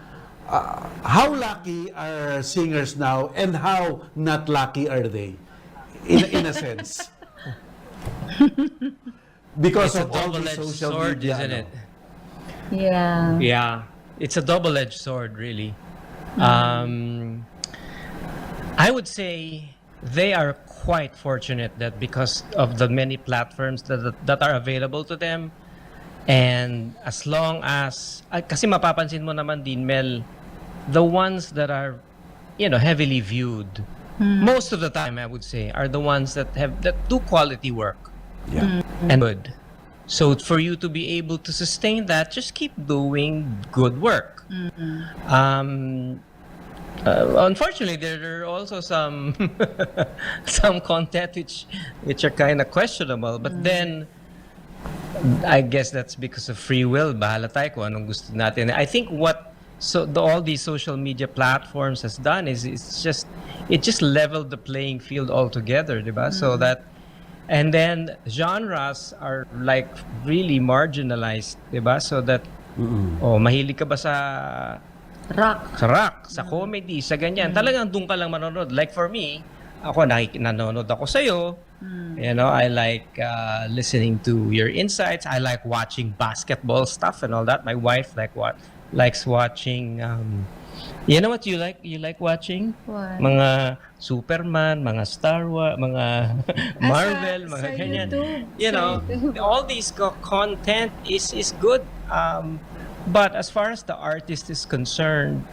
How lucky are singers now, and how not lucky are they, in a sense? Because It's a of all the double-edged social sword, media, isn't no? it? Yeah. Yeah, it's a double-edged sword, really. I would say they are quite fortunate that because of the many platforms that are available to them, and as long as kasi mapapansin mo naman din, Mel, the ones that are heavily viewed most of the time, I would say, are the ones that do quality work. Yeah. And good. So for you to be able to sustain that, just keep doing good work. Unfortunately, there are also some some content which are kind of questionable. But then, I guess that's because of free will. Bahala tayo kung anong gusto natin. I think all these social media platforms has done is it just leveled the playing field altogether, diba? So that, and then genres are like really marginalized, diba? So that, mahilig ka ba sa rock, sa comedy, sa ganyan. Talagang doon ka lang manonood. Like for me, ako nanonood ako sa'yo. I like listening to your insights. I like watching basketball stuff and all that. My wife likes watching You know what you like? You like watching? What? Mga Superman, mga Star Wars, mga Marvel, mga sa ganyan. YouTube, You sa know, YouTube. all these content is good. But as far as the artist is concerned,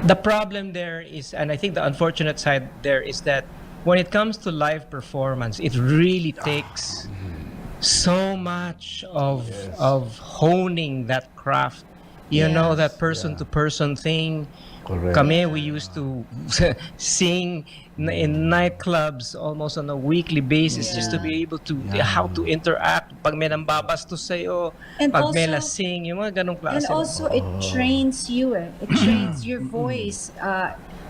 the problem there is, and I think the unfortunate side there is that when it comes to live performance, it really takes so much of honing that craft. You know, that person to person thing. Correct. Kami, we used to sing in nightclubs almost on a weekly basis just to be able to how to interact. Pag may nambabastos sa'yo, And pag may also- lasing, yung mga ganong klase. And also, it trains you It trains your voice.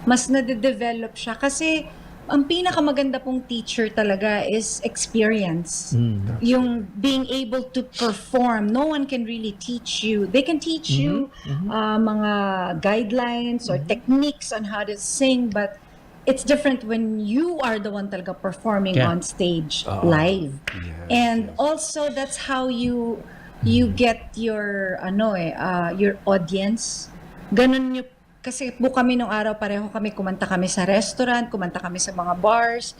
Mas nade-develop siya. Kasi, ang pinakamaganda pong teacher talaga is experience. Yung being able to perform. No one can really teach you. They can teach you mga guidelines or techniques on how to sing, but it's different when you are the one talaga performing on stage live. And also, that's how you get your your audience. Ganun yung kasi po kami nung araw, pareho kami, kumanta kami sa restaurant, kumanta kami sa mga bars.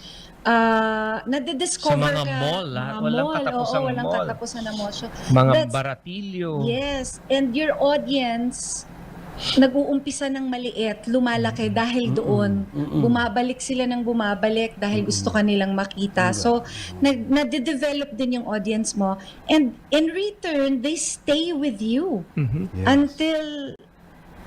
Nade-discover Sa mga ka. mall, Mga walang mall, katapusang walang mall. katapusan na mall. So, Mga that's- baratilyo. Yes, and your audience, nag-uumpisa ng maliit, lumalaki dahil doon. Bumabalik sila ng bumabalik dahil gusto kanilang makita. So, nade-develop din yung audience mo. And in return, they stay with you until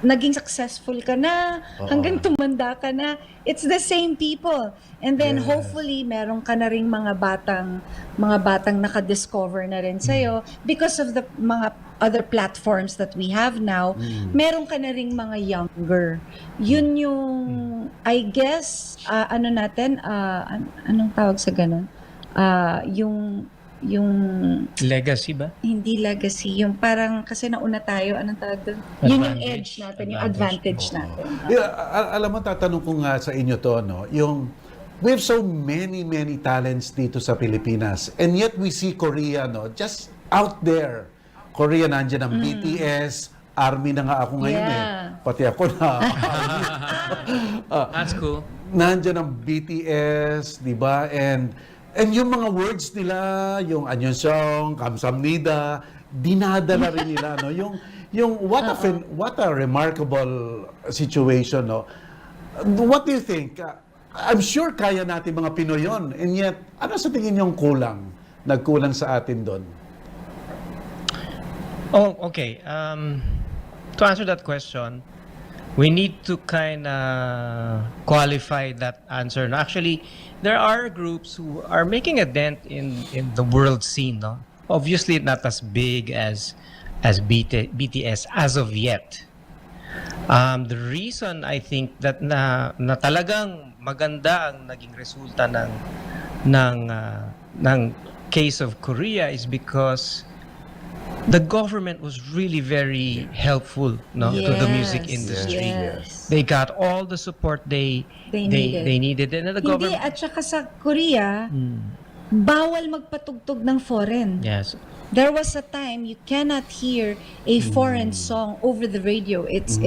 naging successful ka na, hanggang tumanda ka na. It's the same people. And then hopefully meron ka na ring mga batang nakadiscover na rin sa'yo because of the mga other platforms that we have now. Meron ka na ring mga younger. Yun yung, I guess, anong tawag sa ganun? Yung Legacy ba? hindi legacy, yung parang kasi nauna tayo, anong tawag doon? Yun yung edge natin, yung advantage natin. Alam mo, tatanong ko nga sa inyo to, no? Yung, we have so many talents dito sa Pilipinas. And yet we see Korea, no? Just out there. Korea, nandiyan ang BTS, Army na nga ako ngayon Pati ako na Army. That's cool. Nandiyan ang BTS, di ba? And yung mga words nila, yung Annyeonghaseyo, Kamsamnida, dinadala rin nila, no? Yung what a remarkable situation, no? What do you think? I'm sure kaya natin mga Pinoy yun. And yet, ano sa tingin yung kulang? Nagkulang sa atin doon? Oh, okay. To answer that question, we need to kind of qualify that answer. No? Actually, there are groups who are making a dent in the world scene. No? Obviously, not as big as BTS as of yet. The reason I think that na talagang maganda ang naging resulta ng case of Korea is because the government was really very helpful, no, to the music industry. Yes. They got all the support they needed. And the Hindi, government. at saka sa Korea, bawal magpatugtog ng foreign. Yes. There was a time you cannot hear a foreign song over the radio. It's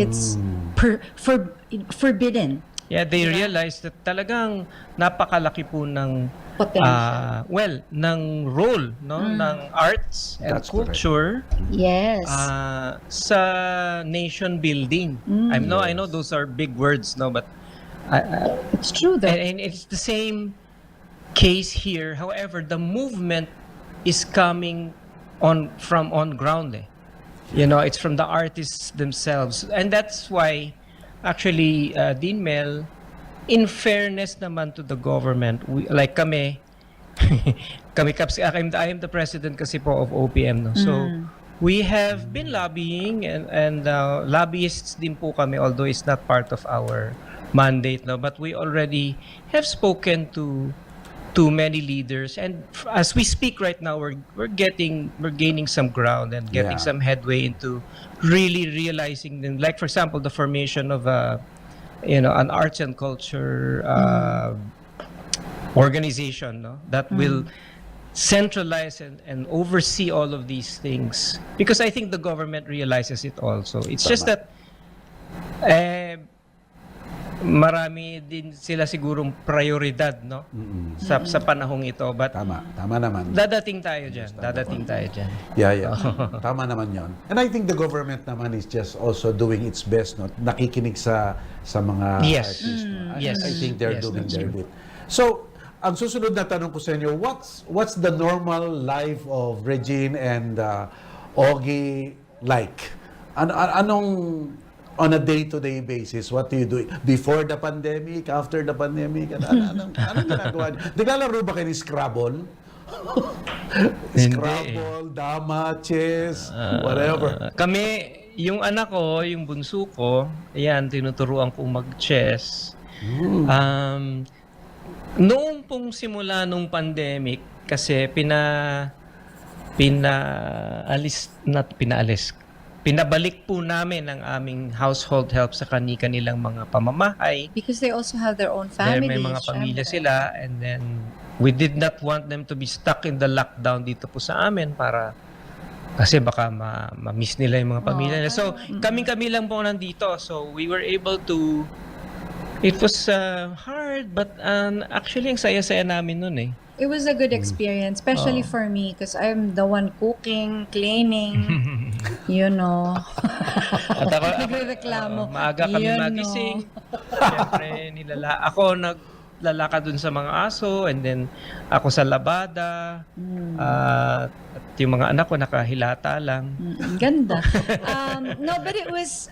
forbidden. Yeah, they realized that talagang napakalaki po ng Potential. ng role, no, ng arts and That's correct. culture Yes. sa nation building. I know those are big words, no, but It's true though. and it's the same case here. However, the movement is coming from on ground. You know, it's from the artists themselves, and that's why actually Dean Mel, in fairness naman to the government, like kami kasi I am the president kasi po of OPM, no. So we have been lobbying and lobbyists din po kami, although it's not part of our mandate, no, but we already have spoken to many leaders, and as we speak right now, we're gaining some ground and getting some headway into really realizing them. Like for example, the formation of an arts and culture organization, no, that will centralize and oversee all of these things, because I think the government realizes it also. It's just that marami din sila sigurong prioridad, no? Sa panahong ito, but Tama naman. dadating tayo dyan. Yeah. Tama naman yon. And I think the government naman is just also doing its best, no? Nakikinig sa mga Yes. artists. No? Yes. I think they're Yes, doing that's their true. bit. So, ang susunod na tanong ko sa inyo, what's the normal life of Regine and Ogie like? Anong on a day-to-day basis, what do you do? Before the pandemic, after the pandemic, anong ginagawa niyo? Naglalaro ba kayo ni Scrabble? Scrabble, dama, chess, whatever. Kami, yung anak ko, yung bunso ko, ayan, tinuturuan kong mag-chess. Noong pong simula nung pandemic, kasi pinabalik po namin ang aming household help sa kanilang mga pamamahay. Because they also have their own Dahil families. may mga pamilya syempre. sila, and then we did not want them to be stuck in the lockdown dito po sa amin kasi baka ma-miss nila yung mga pamilya nila. So, kami lang po nandito. So, we were able to. It was hard, but actually, ang saya-saya namin nun eh. It was a good experience, especially for me, because I'm the one cooking, cleaning, you know. At ako, Nagrereklamo. maaga kami You magising. Siyempre, ako naglalakad dun sa mga aso, and then ako sa labada. At yung mga anak ko nakahilata lang. Ganda. No, but it was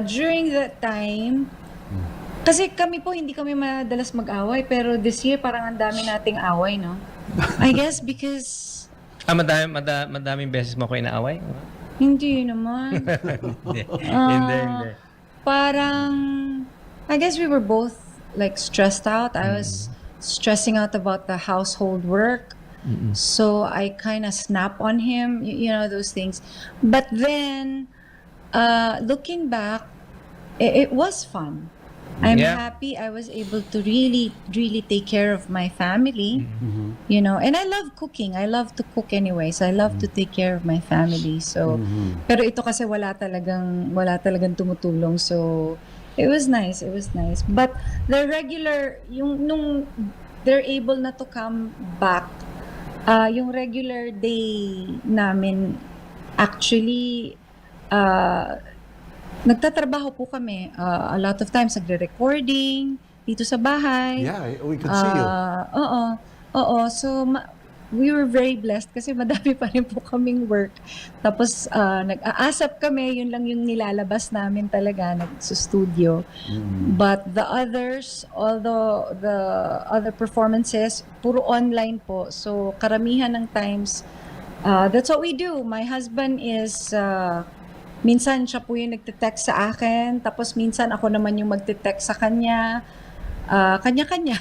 during that time. Kasi kami po, hindi kami madalas mag-away, pero this year parang ang dami nating away, no? I guess because... Madaming beses mo ko inaaway? Hindi naman. Hindi. Parang, I guess we were both like stressed out. I was stressing out about the household work. So I kind of snap on him, you know, those things. But then, looking back, it was fun. I'm happy I was able to really take care of my family, you know, and I love cooking. I love to cook anyways. I love to take care of my family. So, pero ito kasi wala talagang tumutulong. So, it was nice. But the regular, nung they're able na to come back, yung regular day namin, actually, nagtatrabaho po kami. A lot of times, nagre-recording dito sa bahay. Yeah, we could see you. Oo. So, we were very blessed kasi madami pa rin po kaming work. Tapos, nag-aasap kami. Yun lang yung nilalabas namin talaga, nag-studio. But the others, although the other performances, puro online po. So, karamihan ng times, that's what we do. My husband is... minsan siya po yung nagte-text sa akin, tapos minsan ako naman yung magte-text sa kanya. Kanya-kanya.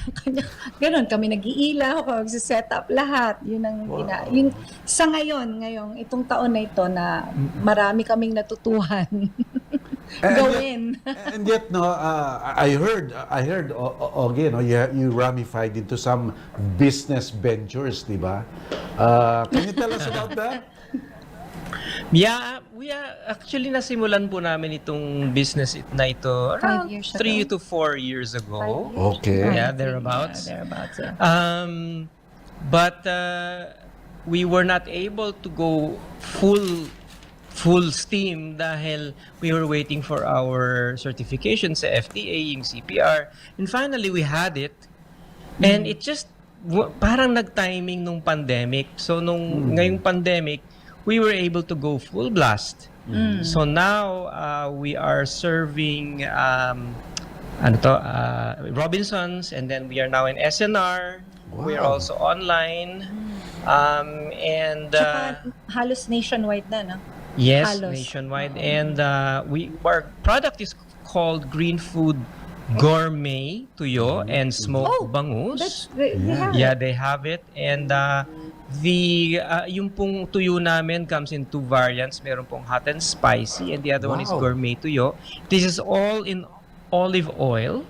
Ganon, kami nag-iilaw, mag-set up lahat. Yun ang yun, sa ngayong itong taon na ito na marami kaming natutuhan. Gawin. And yet, no, I heard, Ogie, no, you ramified into some business ventures, di ba? Can you tell us about that? Yeah, actually nasimulan po namin itong business na ito around 3 to 4 years ago. Okay. Yeah, thereabouts. Yeah. But we were not able to go full steam dahil we were waiting for our certification sa FDA, yung CPR. And finally, we had it. And it just parang nag-timing nung pandemic. So ngayong pandemic, we were able to go full blast. So now we are serving Robinsons, and then we are now in SNR. Wow. We are also online. And Tsaka halos nationwide na, no? yes, halos. nationwide. And our product is called Green Food Gourmet Tuyo and Smoked Bangus. They have Yeah, it. they have it. And yung pong tuyo namin comes in 2 variants. Meron pong hot and spicy, and the other one is Wow. gourmet tuyo. This is all in olive oil.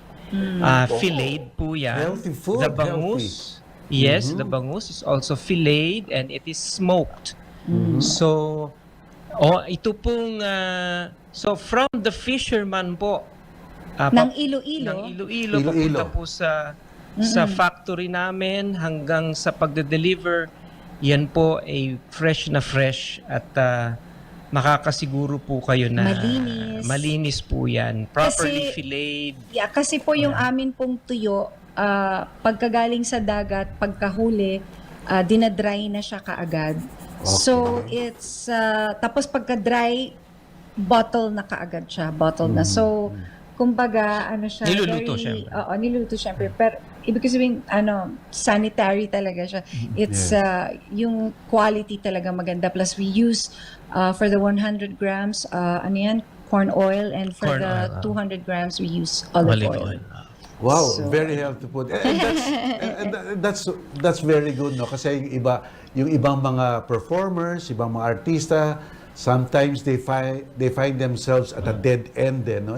Filleted po yan. Healthy food, The bangus, Yes, the bangus is also filleted and it is smoked. So, ito pong, so from the fisherman po, Ng Iloilo. ng Iloilo, Iloilo. papunta po sa factory namin hanggang sa pagde-deliver, yan po ay fresh na fresh at makakasiguro po kayo na malinis po yan. Properly filleted. Yeah, kasi po yung amin pong tuyo, pagkagaling sa dagat, pagkahuli, dinadry na siya kaagad. So, it's, tapos pagka-dry, bottle na kaagad siya. Bottle na. So, kumbaga, ano siya. Niluluto syempre. Oo, niluluto syempre. Pero, ibig sabihin, sanitary talaga siya. It's, yung quality talaga maganda. Plus, we use, for the 100 grams, ano yan, corn oil. And for Corn the oil, 200 grams, we use olive oil. Wow, So- very healthy food. That's very good, no? Kasi yung ibang mga performers, ibang mga artista, sometimes they find themselves at a dead end, no?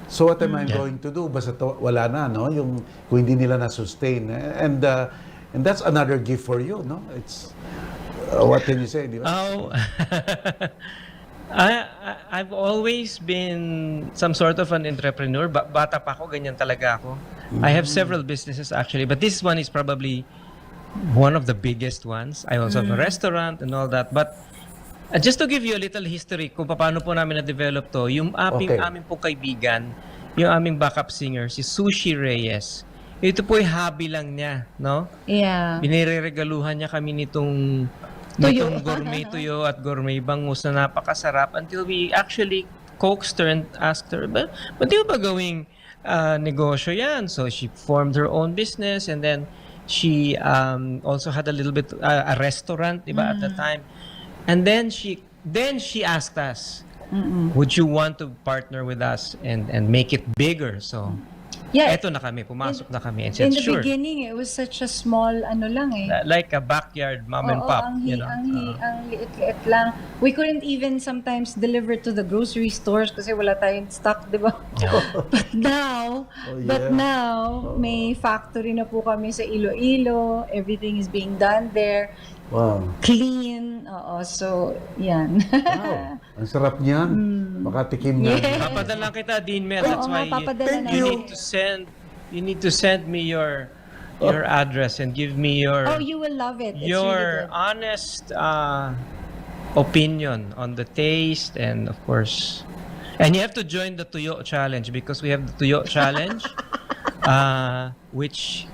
So what am I going to do? Basta wala na, no? Kung hindi nila na-sustain. And that's another gift for you, no? It's what can you say, di ba? I've always been some sort of an entrepreneur. Bata pa ako, ganyan talaga ako. I have several businesses actually, but this one is probably one of the biggest ones. I also have a restaurant and all that. But just to give you a little history kung paano po namin na-develop to, yung aming po kaibigan, yung aming backup singer, si Sushi Reyes, ito po ay hobby lang niya, no? Yeah. Biniregaluhan niya kami nitong gourmet tuyo at gourmet bangus na napakasarap until we actually coaxed her and asked her, but di ba gawing negosyo yan? So she formed her own business and then she also had a little bit a restaurant, di ba, at the time. And then she asked us, would you want to partner with us and make it bigger? So Yeah. eto na kami, pumasok na kami and In said, the sure. beginning, it was such a small, lang eh. Like a backyard mom and pop, ang you know. ang liit-liit lang. We couldn't even sometimes deliver to the grocery stores kasi wala tayong stock, di ba? But now, may factory na po kami sa Iloilo. Everything is being done there. Wow. Clean. So, yan. Wow. Ang sarap niyan. Makatikim na. Papadala kita, Dean Mel. That's Oo why nga, papadala na. you need to send me your address and give me your You will love it. It's your really good. honest opinion on the taste and of course, and you have to join the Tuyo Challenge because we have the Tuyo Challenge, which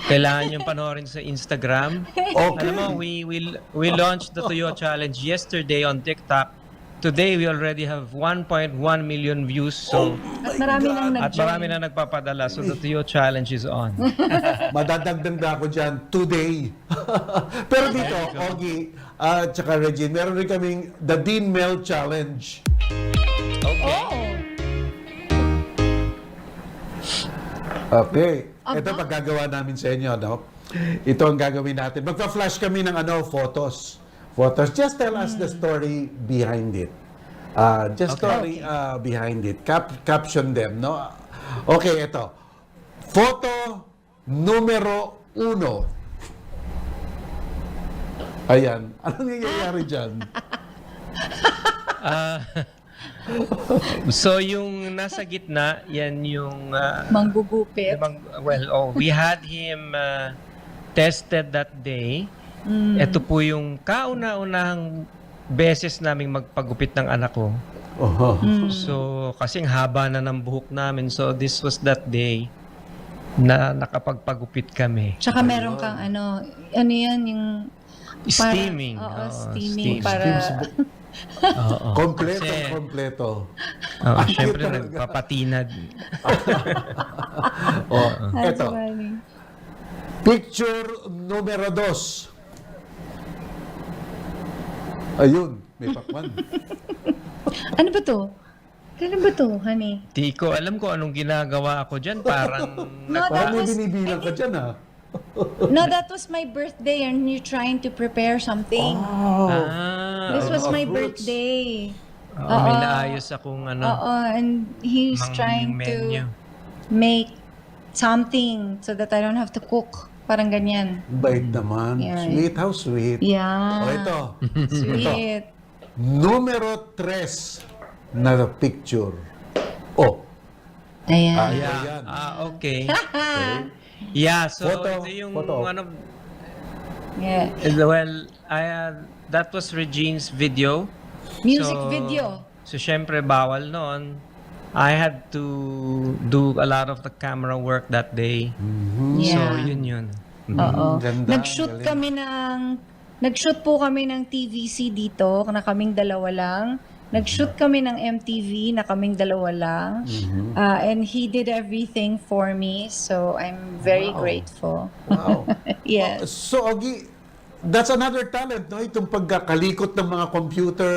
kailangan yung panoorin sa Instagram. Alam mo, we launched the Tuyo Challenge yesterday on TikTok. Today, we already have 1.1 million views. So, At marami nang at nag-join. marami na nagpapadala. So, the Tuyo Challenge is on. Madadagdag na ako dyan today. Pero dito, Ogie at saka Regine, meron rin kaming the Dean Mel Challenge. Okay. Ito paggagawa namin sa inyo, no? Ito ang gagawin natin. Magpa-flash kami ng photos. Just tell us the story behind it. Story behind it. Caption them, no? Okay, ito. Photo numero 1. Ayan. Anong nangyayari dyan? So, yung nasa gitna, yan yung... Manggugupit. we had him tested that day. Ito po yung kauna-unahang beses naming magpagupit ng anak ko. So, kasing haba na ng buhok namin. So, this was that day na nakapagpagupit kami. Tsaka meron kang ano yan, yung... Steaming. Steaming. Para... Kompleto. Siyempre, nagpapatinad. Ito. Picture numero 2. Ayun, may pakwan. Ano ba to? Kailan ba to, honey? Di ko alam ko anong ginagawa ako dyan. Parang... Parang may binibilang ka dyan, No, that was my birthday and you're trying to prepare something. This was my birthday. May naayos akong and he's trying menu. to make something so that I don't have to cook. Parang ganyan. Bait naman. Yeah. Sweet, how sweet. Yeah. O ito. Sweet. Numero 3 na picture. Oh. Ayan. Ayan. Okay. Yeah, so Photo. ito yung Photo. one of Yeah. well, that was Regine's video. Music So- video. So syempre bawal noon. I had to do a lot of the camera work that day. So Yeah. yun. Oo. Ganda, Nag-shoot galing. nag-shoot po kami ng TVC dito na kaming dalawa lang. Nag-shoot kami ng MTV na kaming dalawa lang. And he did everything for me. So I'm very grateful. Wow. Yes. So, Ogie, that's another talent, no? Itong pagkakalikot ng mga computer,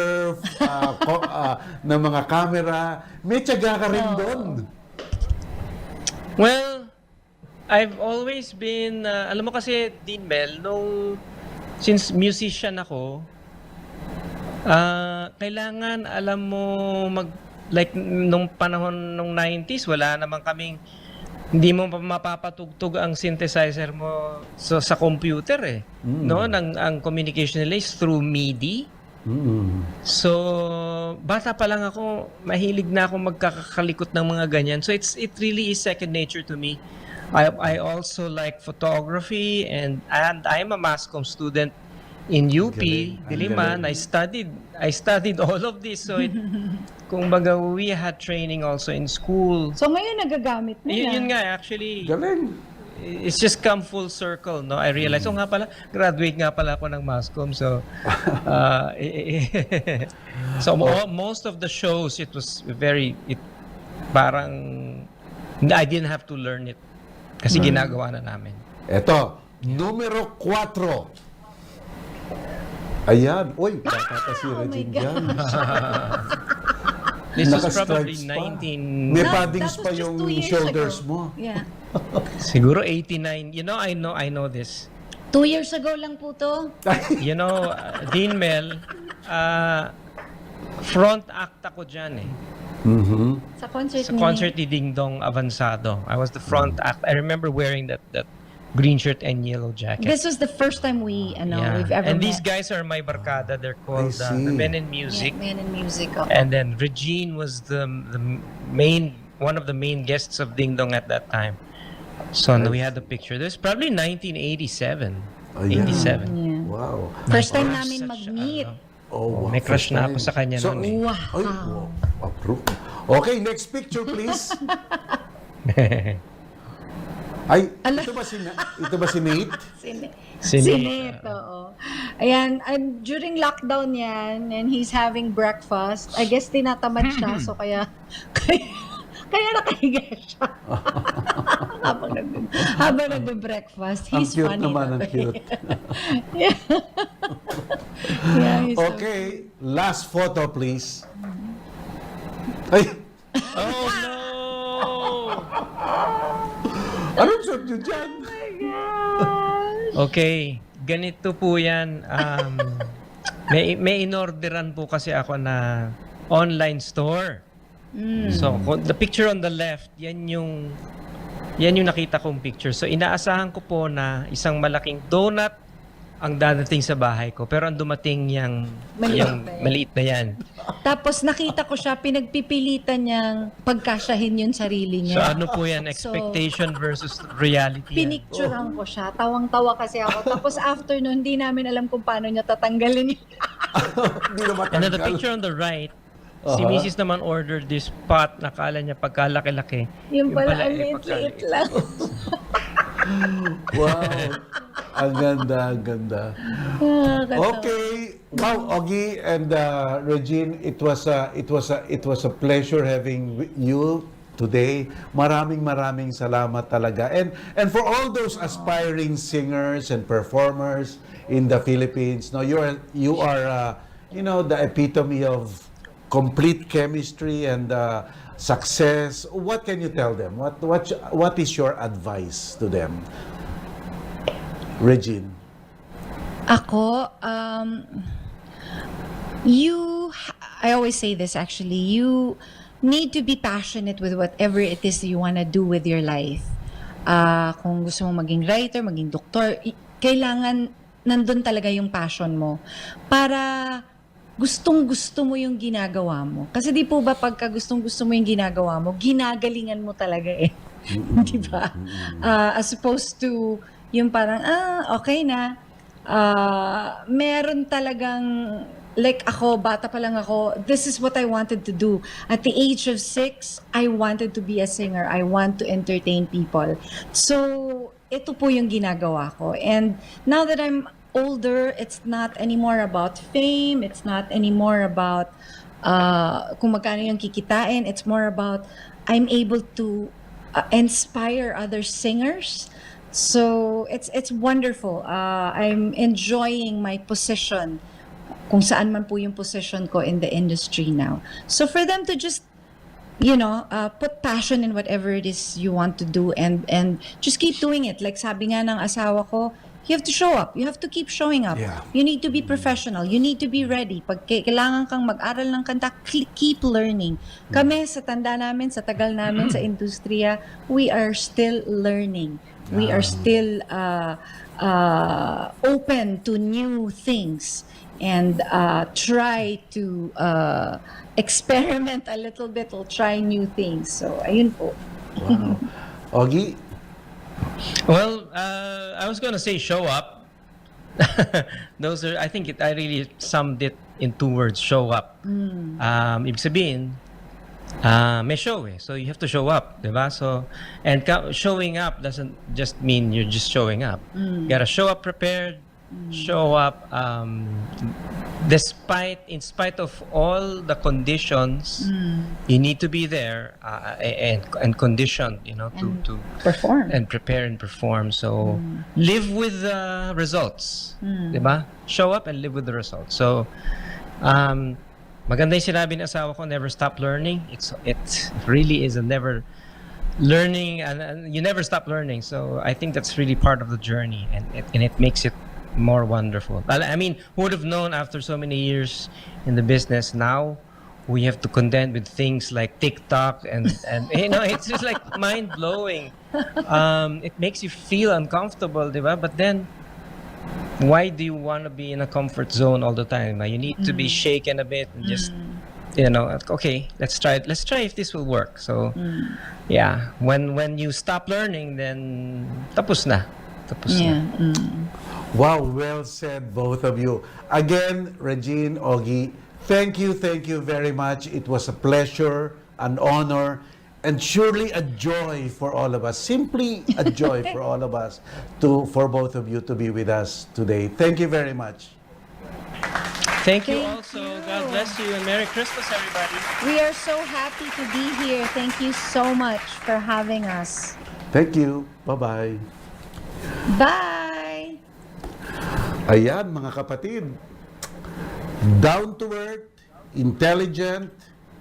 ng mga camera. May tiyaga ka rin doon. Well, I've always been, alam mo kasi, Dean Mel, since musician ako, kailangan alam mo like nung panahon nung 90s, wala naman kaming, hindi mo pa mapapatugtog ang synthesizer mo sa computer eh. No, ang communication nila is through MIDI. So, bata pa lang ako, mahilig na ako magkakalikot ng mga ganyan. So it really is second nature to me. I also like photography and I'm a mass comm student in UP, Galing. Ang Diliman. galing. I studied all of this. So kung baga, we had training also in school. So ngayon nagagamit mo na. Yun nga, actually, Galing. it's just come full circle, no? I realized, nga pala, graduate nga pala ako ng mass comm. So, most of the shows, it was parang, I didn't have to learn it. Kasi ginagawa na namin. Ito, numero 4. Ayan. Uy, bata pa si Regine dyan. This was probably Naka-stripes pa. 19... May That paddings was pa just yung 2 years shoulders ago. mo. Yeah. Siguro 89. You know, I know this. 2 years ago lang po to. You know, Dean Mel, front act ako dyan eh. Sa concert Sa ni... concert ni Ding Dong Avanzado. I was the front act. I remember wearing that green shirt and yellow jacket. This was the first time we've ever And met. these guys are my barkada. They're called I see. the Men in Yeah, Music. men in music. Oh. And then Regine was the one of the main guests of Ding Dong at that time. So we had the picture. This is probably 1987. Ayan. 87. Yeah. Wow. First time Or namin such, mag-meet. Oh, wow. May crush First na time. ako sa kanya So, noon eh. Wow. Ay, wow. Approve. Okay, next picture please. Ay, ito ba si Nate? Sinet, oo. Ayan, and during lockdown yan, and he's having breakfast. I guess tinatamad siya, so kaya nakahiga siya. habang nagbe-breakfast. Ang He's cute funny. naman, ang that way. cute. yeah. Yeah, he's so Okay, last photo please. Ay, Oh no! anong suot nyo dyan? Okay, ganito po yan. May inorderan po kasi ako na online store. So, the picture on the left, yan yung nakita kong picture. So, inaasahan ko po na isang malaking donut ang dadating sa bahay ko. Pero ang dumating yung maliit na yan. Tapos nakita ko siya, pinagpipilitan niyang pagkasyahin yung sarili So, niya. ano po yan? Expectation versus reality yan. Pinicturean ko siya. Tawang-tawa kasi ako. Tapos after nun, hindi namin alam kung paano niya tatanggalin yun. Hindi na And then the matanggal. picture on the right, si Mrs. naman ordered this pot na kala niya pagkalaki-laki. Yung pala, ang eh, liit-liit lang. Wow. Ang ganda, ang ganda. Okay. Wow, Ogie and Regine, it was a pleasure having you today. Maraming salamat talaga. And for all those aspiring singers and performers in the Philippines, no, you are the epitome of complete chemistry and success. What can you tell them? What is your advice to them? Regine. Ako, I always say this actually, you need to be passionate with whatever it is you want to do with your life. Kung gusto mo maging writer, maging doktor, kailangan nandun talaga yung passion mo para gustong-gusto mo yung ginagawa mo. Kasi di po ba pagka gustong-gusto mo yung ginagawa mo, ginagalingan mo talaga eh. Di ba? As opposed to yung parang, okay na. Meron talagang, like ako, bata pa lang ako, this is what I wanted to do. At the age of 6, I wanted to be a singer. I want to entertain people. So, ito po yung ginagawa ko. And now that I'm older, it's not anymore about fame. It's not anymore about kung magkano yung kikitain. It's more about I'm able to inspire other singers. So it's wonderful. I'm enjoying my position, kung saan man po yung position ko in the industry now. So for them to just put passion in whatever it is you want to do and just keep doing it. Like sabi nga ng asawa ko, you have to show up. You have to keep showing up. Yeah. You need to be professional. You need to be ready. Pag kailangan kang mag-aral ng kanta, keep learning. Kami, sa tanda namin, sa tagal namin sa industriya, we are still learning. We are still open to new things and try to experiment a little bit or try new things. So, ayun po. Wow. Ogie? Well, I was gonna say show up. Those are, I think I really summed it in 2 words, show up. Ibig sabihin, may show eh. So you have to show up, diba? So, and showing up doesn't just mean you're just showing up. You gotta show up prepared, show up in spite of all the conditions, you need to be there and conditioned, to perform and prepare and perform. So live with the results, diba? Show up and live with the results. So maganda yung sinabi ng asawa ko, never stop learning. It really is a never learning, and you never stop learning. So I think that's really part of the journey, and it makes it more wonderful. I mean, who would have known after so many years in the business? Now we have to contend with things like TikTok and it's just like mind blowing. It makes you feel uncomfortable, diba? But then, why do you want to be in a comfort zone all the time? You need to be shaken a bit and just okay, let's try it. Let's try if this will work. So yeah, when you stop learning, then tapos na. Wow, well said, both of you. Again, Regine, Ogie, thank you very much. It was a pleasure, an honor, and surely a joy for all of us. Simply a joy for all of us for both of you to be with us today. Thank you very much. Thank you also. God bless you and Merry Christmas, everybody. We are so happy to be here. Thank you so much for having us. Thank you. Bye-bye. Bye! Ayan, mga kapatid. Down to earth, intelligent,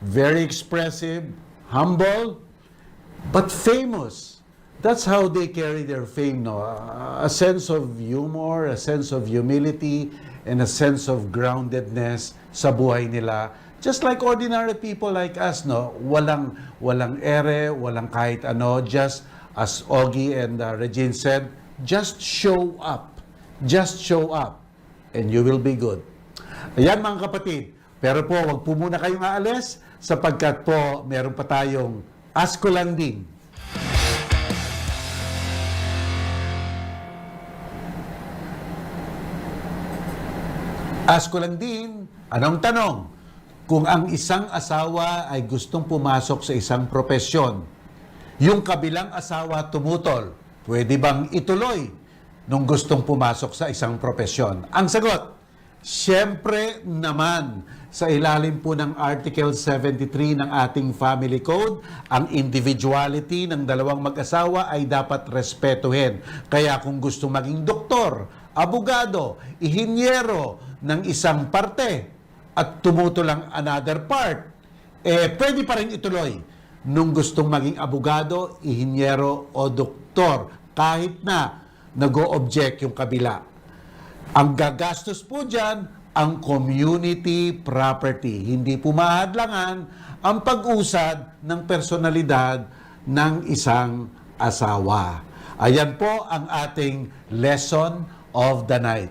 very expressive, humble, but famous. That's how they carry their fame, no? A sense of humor, a sense of humility, and a sense of groundedness sa buhay nila. Just like ordinary people like us, no? Walang ere, walang kahit ano. Just as Ogie and Regine said, just show up. Just show up and you will be good. Ayan mga kapatid. Pero po, wag po muna kayong aalis sapagkat po meron pa tayong Ask Ko Lang Din. Ask Ko Lang Din, anong tanong? Kung ang isang asawa ay gustong pumasok sa isang propesyon, yung kabilang asawa tumutol, pwede bang ituloy nung gustong pumasok sa isang propesyon? Ang sagot, siyempre naman. Sa ilalim po ng Article 73 ng ating Family Code, ang individuality ng dalawang mag-asawa ay dapat respetuhin. Kaya kung gusto maging doktor, abogado, ihinyero ng isang parte at tumutol ang another part, pwede pa rin ituloy nung gustong maging abogado, ihinyero o doktor kahit na nag-o-object yung kabila. Ang gagastos po dyan, ang community property. Hindi po mahadlangan ang pag-usad ng personalidad ng isang asawa. Ayan po ang ating lesson of the night.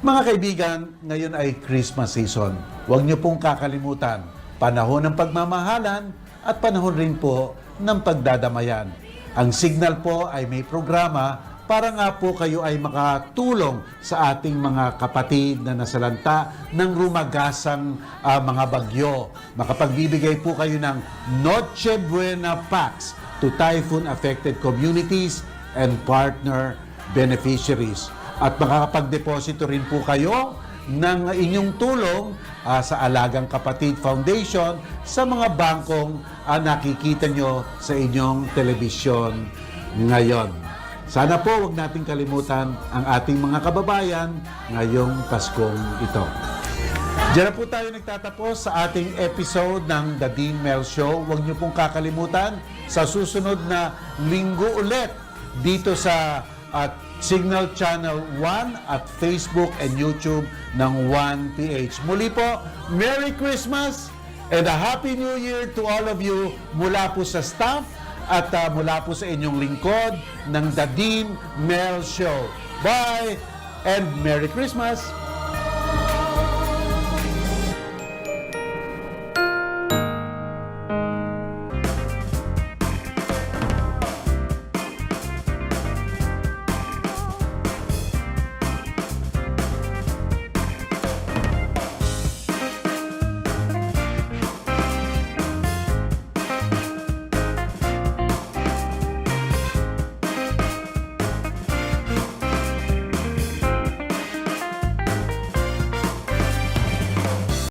Mga kaibigan, ngayon ay Christmas season. Huwag niyo pong kakalimutan, panahon ng pagmamahalan at panahon rin po ng pagdadamayan. Ang Signal po ay may programa para nga po kayo ay makatulong sa ating mga kapatid na nasalanta ng rumagasang mga bagyo. Makapagbibigay po kayo ng Noche Buena Packs to typhoon-affected communities and partner beneficiaries. At makakapag-deposito rin po kayo ng inyong tulong sa Alagang Kapatid Foundation sa mga bangkong nakikita nyo sa inyong telebisyon ngayon. Sana po huwag nating kalimutan ang ating mga kababayan ngayong Paskong ito. Diyan na po tayo nagtatapos sa ating episode ng The Dean Mel Show. Huwag niyo pong kakalimutan sa susunod na linggo ulit dito sa Signal Channel 1 at Facebook and YouTube ng 1PH. Muli po, Merry Christmas and a Happy New Year to all of you mula po sa staff at mula po sa inyong lingkod ng The Dean Mel Show. Bye and Merry Christmas!